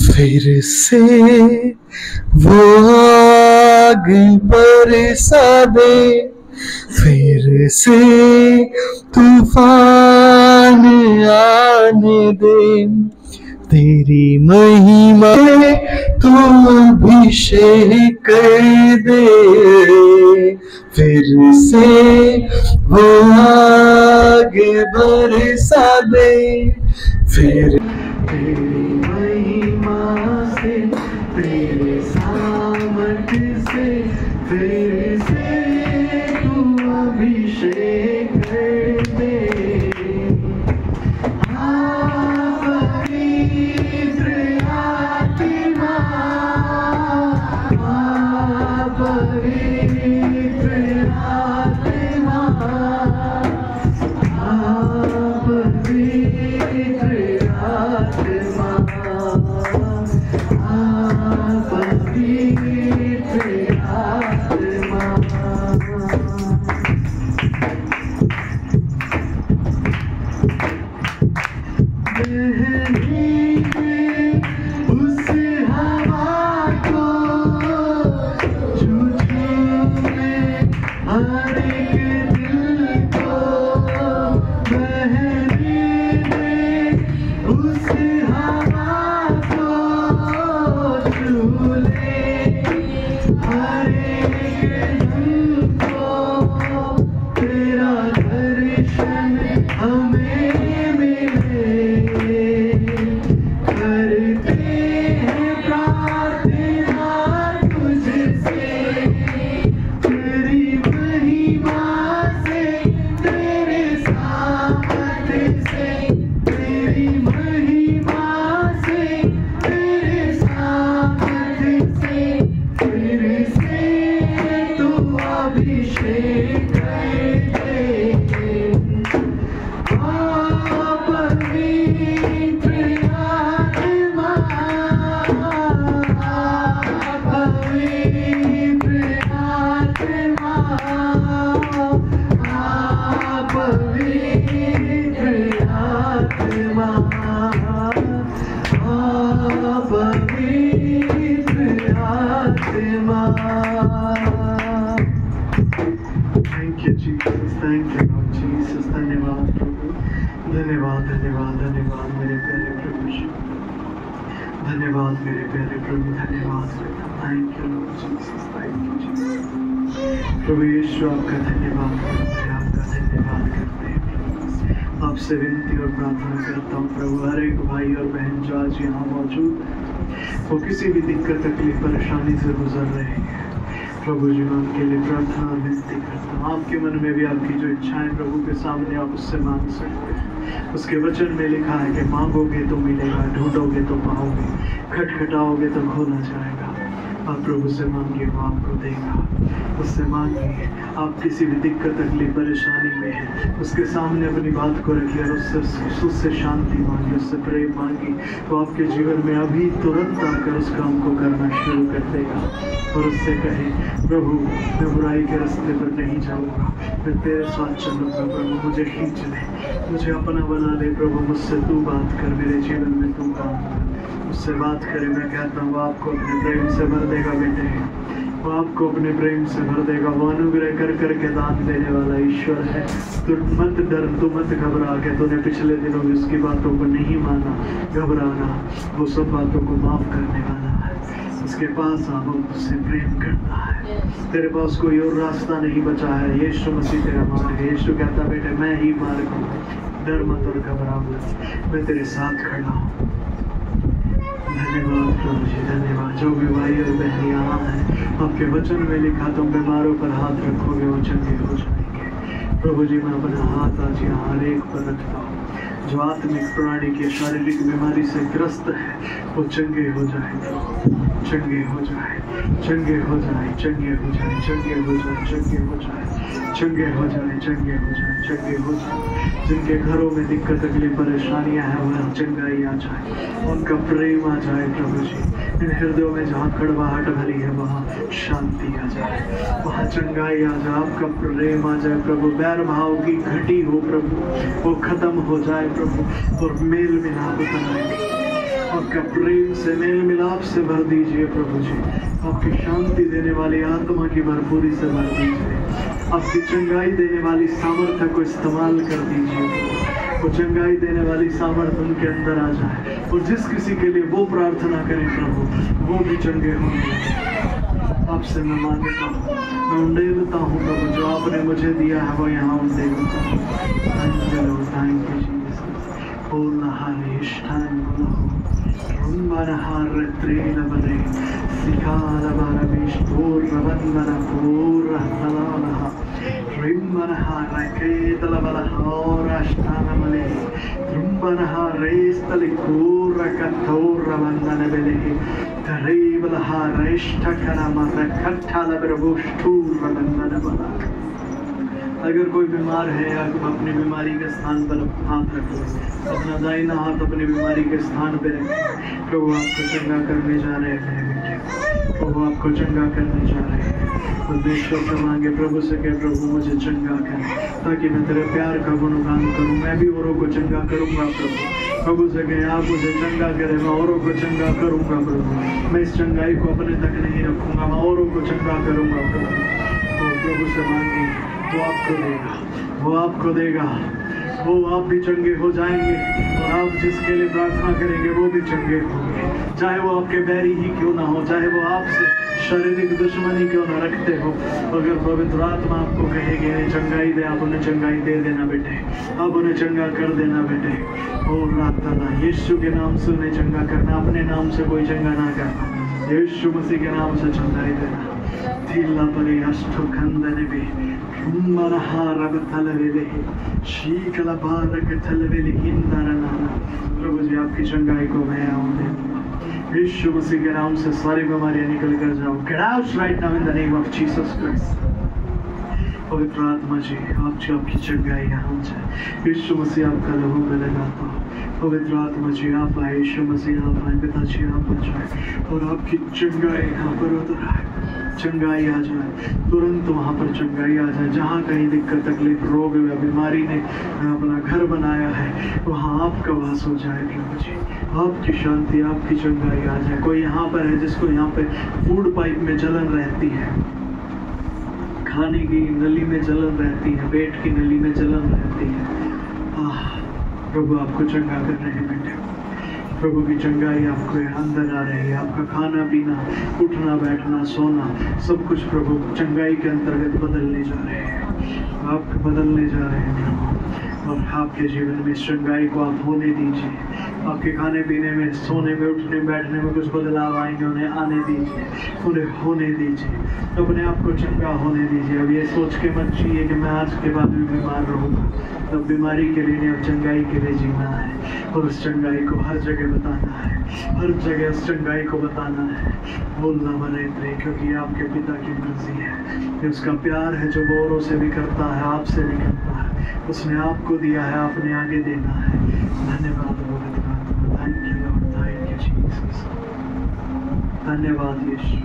फिर से वो आग बरसा दे, फिर से तूफान आने दे, तेरी महिमा तू अभिषेक कर दे। फिर से वो आग बरसा दे, फिर तेरी महिमा से, तेरे सामर्थ से, तेरे प्रभु यीशु आपका धन्यवाद करते हैं, आपका धन्यवाद करते हैं। आपसे विनती और प्रार्थना करता हूँ प्रभु, हर एक भाई और बहन जो आज यहाँ मौजूद है, वो किसी भी दिक्कत तकलीफ परेशानी से गुजर रहे हैं प्रभु जी, मैं उनके लिए प्रार्थना और विनती करता हूँ। आपके मन में भी आपकी जो इच्छाएं प्रभु के सामने आप उससे मांग सकते हैं। उसके वचन में लिखा है कि मांगोगे तो मिलेगा, ढूंढोगे तो पाओगे, खटखटाओगे तो खोला जाएगा। आप प्रभु से मांगिए, वो आपको देगा। उससे मांगिए, आप किसी भी दिक्कत तकलीफ परेशानी में है, उसके सामने अपनी बात को रखिए और उससे शांति मांगिए, उससे प्रेम मांगिए, तो आपके जीवन में अभी तुरंत आकर उस काम को करना शुरू कर देगा। और उससे कहे, प्रभु मैं बुराई के रास्ते पर नहीं जाऊँगा, मैं तेरे साथ चलूँगा। प्रभु मुझे खींच ले, मुझे अपना बना ले। प्रभु मुझसे तू बात कर, मेरे जीवन में तू काम कर, उससे बात करे। मैं कहता हूँ वो आपको अपने प्रेम से भर देगा बेटे, वो आपको अपने प्रेम से भर देगा। वो अनुग्रह कर करके दान देने वाला ईश्वर है। तू मत डर, तू मत घबरा के तूने पिछले दिनों में उसकी बातों को नहीं माना, घबराना, वो सब बातों को माफ करने वाला है। उसके पास आ, वो उससे प्रेम करता है। तेरे पास कोई और रास्ता नहीं बचा है, यीशु मसीह तेरा मार्ग है। यीशु कहता बेटे मैं ही मार्ग हूँ, डर मत और घबरा मत, मैं तेरे साथ खड़ा हूँ। धन्यवाद प्रभु जी, धन्यवाद। जो भी भाई और बहन यहाँ हैं, आपके वचन में लिखा तुम बीमारों पर हाथ रखोगे वो चंगे हो जाएंगे। प्रभु जी मैं अपना हाथ आज यहाँ हर एक पर रखता हूँ जो आत्मिक प्राणी की शारीरिक बीमारी से ग्रस्त है, वो चंगे हो जाए, चंगे हो जाए, चंगे हो जाए, चंगे हो जाए, चंगे हो जाए, चंगे हो जाए, चंगे हो जाए, चंगे हो जाए, चंगे हो जाए। जिनके घरों में दिक्कत तकलीफ परेशानियां हैं, वहाँ चंगाई आ जाए, उनका प्रेम आ जाए प्रभु जी। इन हृदयों में जहाँ कड़वाहट भरी है वहाँ शांति आ जाए, वहाँ चंगाई आ जाए, आपका प्रेम आ जाए प्रभु। बैर भाव की घटी हो प्रभु, वो खत्म हो जाए प्रभु, और मेल मिलाप बनाए। आपका प्रेम से मेल मिलाप से भर दीजिए प्रभु जी। आपकी शांति देने वाली आत्मा की भरपूरी से भर दीजिए। आपकी चंगाई देने वाली सामर्थ्य को इस्तेमाल कर दीजिए। वो चंगाई देने वाली सामर्थ्य उनके अंदर आ जाए, और जिस किसी के लिए वो प्रार्थना करें प्रभु, वो भी चंगे होंगे। आपसे मैं मांगता हूँ, मैं उंडेलता हूँ प्रभु, जो आपने मुझे दिया है वो यहाँ उंडेलता हूँ। Thank you lord, thank you Jesus. ओला हरीश थैंक यू रुम्बनहारत्रेलबले सिखालबरविष्टोर्वन्दनपूर्णहलालः रिम्बनहारकेतलबलहोराष्टानमले रुम्बनहारेस्तलिकोरकथोरवन्दनबले तरेबलहारेष्ठकरमरकट्ठलबरवुष्टूर्वन्दनबलः। अगर कोई बीमार है या अपनी बीमारी के स्थान पर हाथ रख ले, अपना दाहिना हाथ अपनी बीमारी के स्थान पर रखें। प्रभु आपको चंगा करने जा रहे हैं मेरे बेटे, प्रभु आपको चंगा करने जा रहे हैं। परमेश्वर से मांगे, प्रभु से कहे, प्रभु मुझे चंगा कर, ताकि मैं तेरे प्यार का गुणगान करूं, मैं भी औरों को चंगा करूंगा। प्रभु से कहे, आप मुझे चंगा करें, मैं औरों को चंगा करूंगा। प्रभु मैं इस चंगाई को अपने तक नहीं रखूंगा, मैं औरों को चंगा करूंगा। प्रभु से मांगे, वो आपको देगा, वो आपको देगा, वो आप भी चंगे हो जाएंगे, और आप जिसके लिए प्रार्थना करेंगे वो भी चंगे होंगे। चाहे वो आपके बैरी ही क्यों ना हो, चाहे वो आपसे शारीरिक दुश्मनी क्यों ना रखते हो, अगर पवित्र आत्मा आपको कहेगी चंगाई दे, आप उन्हें चंगाई दे देना बेटे, आप उन्हें चंगा कर देना बेटे। और रात तला यीशु के नाम से उन्हें चंगा करना, अपने नाम से कोई चंगा ना करना, यीशु मसीह के नाम से चंगाई देना। थीला परी अष्टो खंदने भी मनहारब थलवेले शीकला बारक थलवेले हिंदरना। प्रभु जी आपकी चंगाई को मैं आऊं, यीशु मसीह के नाम से सारी बीमारियां निकल कर जाओ। Get out right now in the name of Jesus Christ। पवित्र आत्मा जी आप जो आपकी चंगाई यहाँ जाए, यीशु मसीह आपका लहू में लगाता हूँ। पवित्र आत्मा जी आप आए, यीशु मसीह आप आए, पिता जी आप आ जाए और आपकी चंगाई यहाँ पर उतर आए, चंगाई आ जाए, तुरंत वहाँ पर चंगाई आ जाए। जहाँ कहीं दिक्कत तकलीफ रोग या बीमारी ने अपना घर बनाया है, वहाँ आपका वास हो जाए। प्रभु जी आपकी शांति, आपकी चंगाई आ जाए। कोई यहाँ पर है जिसको यहाँ पे फूड पाइप में जलन रहती है, खाने की नली में जलन रहती है, पेट की नली में जलन रहती है, प्रभु आपको चंगा कर रहे हैं बेटे। प्रभु की चंगाई आपको अंदर आ रही है। आपका खाना पीना, उठना बैठना सोना सब कुछ प्रभु चंगाई के अंतर्गत बदलने जा रहे हैं, आप बदलने जा रहे हैं प्रभु। और आपके जीवन में इस चंगाई को आप होने दीजिए। आपके खाने पीने में, सोने में, उठने बैठने में कुछ बदलाव आएंगे, उन्हें आने दीजिए, उन्हें होने दीजिए, अपने आप को चंगा होने दीजिए। अब ये सोच के मत जिए कि मैं आज के बाद भी बीमार रहूँगा, तब बीमारी के लिए नहीं, अब चंगाई के लिए जीना है और उस चंगाई को हर जगह बताना है, हर जगह उस चंगाई को बताना है, बोलना बने थे, क्योंकि ये आपके पिता की मर्जी है, ये उसका प्यार है जो वो औरों से भी करता है, आपसे भी करता है। उसने आपको दिया है, आपने आगे देना है। धन्यवाद पवित्र आत्मा, thank you lord, thank you Jesus, धन्यवाद यीशु,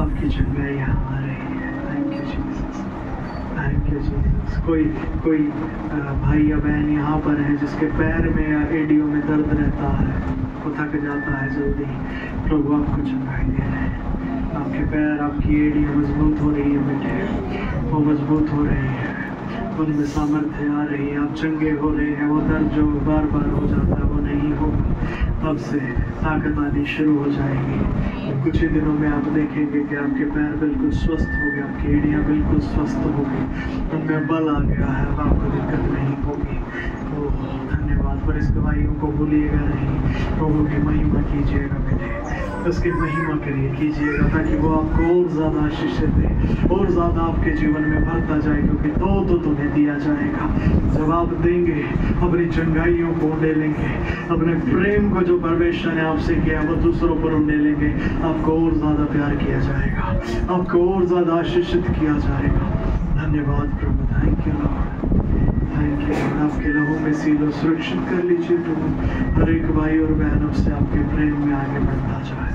आपकी चंगाई हमारे है। Thank you Jesus, thank you Jesus. कोई भाई या बहन यहाँ पर है जिसके पैर में या एडियो में दर्द रहता है, वो थक जाता है जल्दी, प्रभु आपको चंगाई दे रहे हैं। आपके पैर, आपकी एडियो मजबूत हो रही है बेटे, वो मजबूत हो रही है, उनमें सामर्थ्य आ रही है, आप चंगे हो रहे हैं। वो दर्द जो बार बार हो जाता है वो नहीं होगा, अब से ताकत आनी शुरू हो जाएगी। कुछ ही दिनों में आप देखेंगे कि आपके पैर बिल्कुल स्वस्थ हो गए, आपकी एड़ियाँ बिल्कुल स्वस्थ हो गई, उनमें बल आ गया है, अब आपको दिक्कत नहीं होगी। तो धन्यवाद। पर इस गवाहियों को भूलिएगा नहीं, प्रभु की महिमा कीजिएगा बेटे, उसकी महिमा करिए, कीजिएगा, ताकि वो आपको और ज़्यादा आशीष दे, और ज़्यादा आपके जीवन में भरता जाए, क्योंकि तो तुम्हें दिया जाएगा। जब आप देंगे, अपनी चंगाइयों को उंडेलेंगे, अपने प्रेम को जो परमेश्वर ने आपसे किया वो दूसरों पर उंडेलेंगे, आपको और ज़्यादा प्यार किया जाएगा, आपको और ज़्यादा आशीषित किया जाएगा। धन्यवाद प्रभु, thank you lord, thank you. आपके लहू में सीलो सुरक्षित कर लीजिए प्रभु, हर एक भाई और बहन से आपके प्रेम में आगे बढ़ता जाए,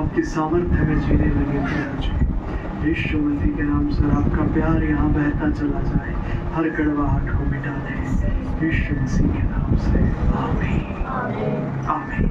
आपकी सामर्थ्य में जीने लगे प्रभु जी, यीशु मसीह के नाम से। आपका प्यार यहाँ बहता चला जाए, हर कड़वाहट को मिटा दे, यीशु मसीह के नाम से, आमीन, आमीन।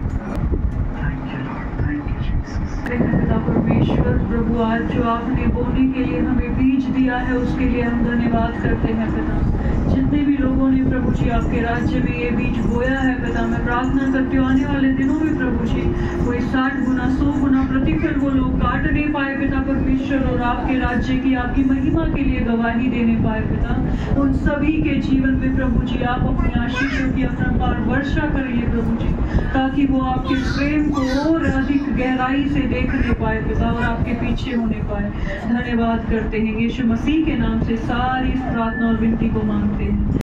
Thank you lord, thank you Jesus. पिता परमेश्वर प्रभु, आज जो आपने बोने के लिए हमें बीज दिया है उसके लिए हम धन्यवाद करते हैं पिता। जितने भी लोगों ने प्रभु जी आपके राज्य में ये बीज बोया है पिता, मैं प्रार्थना करती हूँ आने वाले दिनों में प्रभु जी कोई 60 गुना 100 गुना प्रतिफल वो लोग काट नहीं पाए पिता परमेश्वर, और आपके राज्य की, आपकी महिमा के लिए गवाही देने पाए पिता। उन सभी के जीवन में प्रभु जी आप अपनी आशीषों की अपरंपार वर्षा करिए प्रभु जी, ताकि वो आपके प्रेम को और अधिक गहराई से देखने पाए पिता और आपके पीछे होने पाए। धन्यवाद करते हैं यीशु मसीह के नाम से सारी प्रार्थना और विनती को मांगते हैं।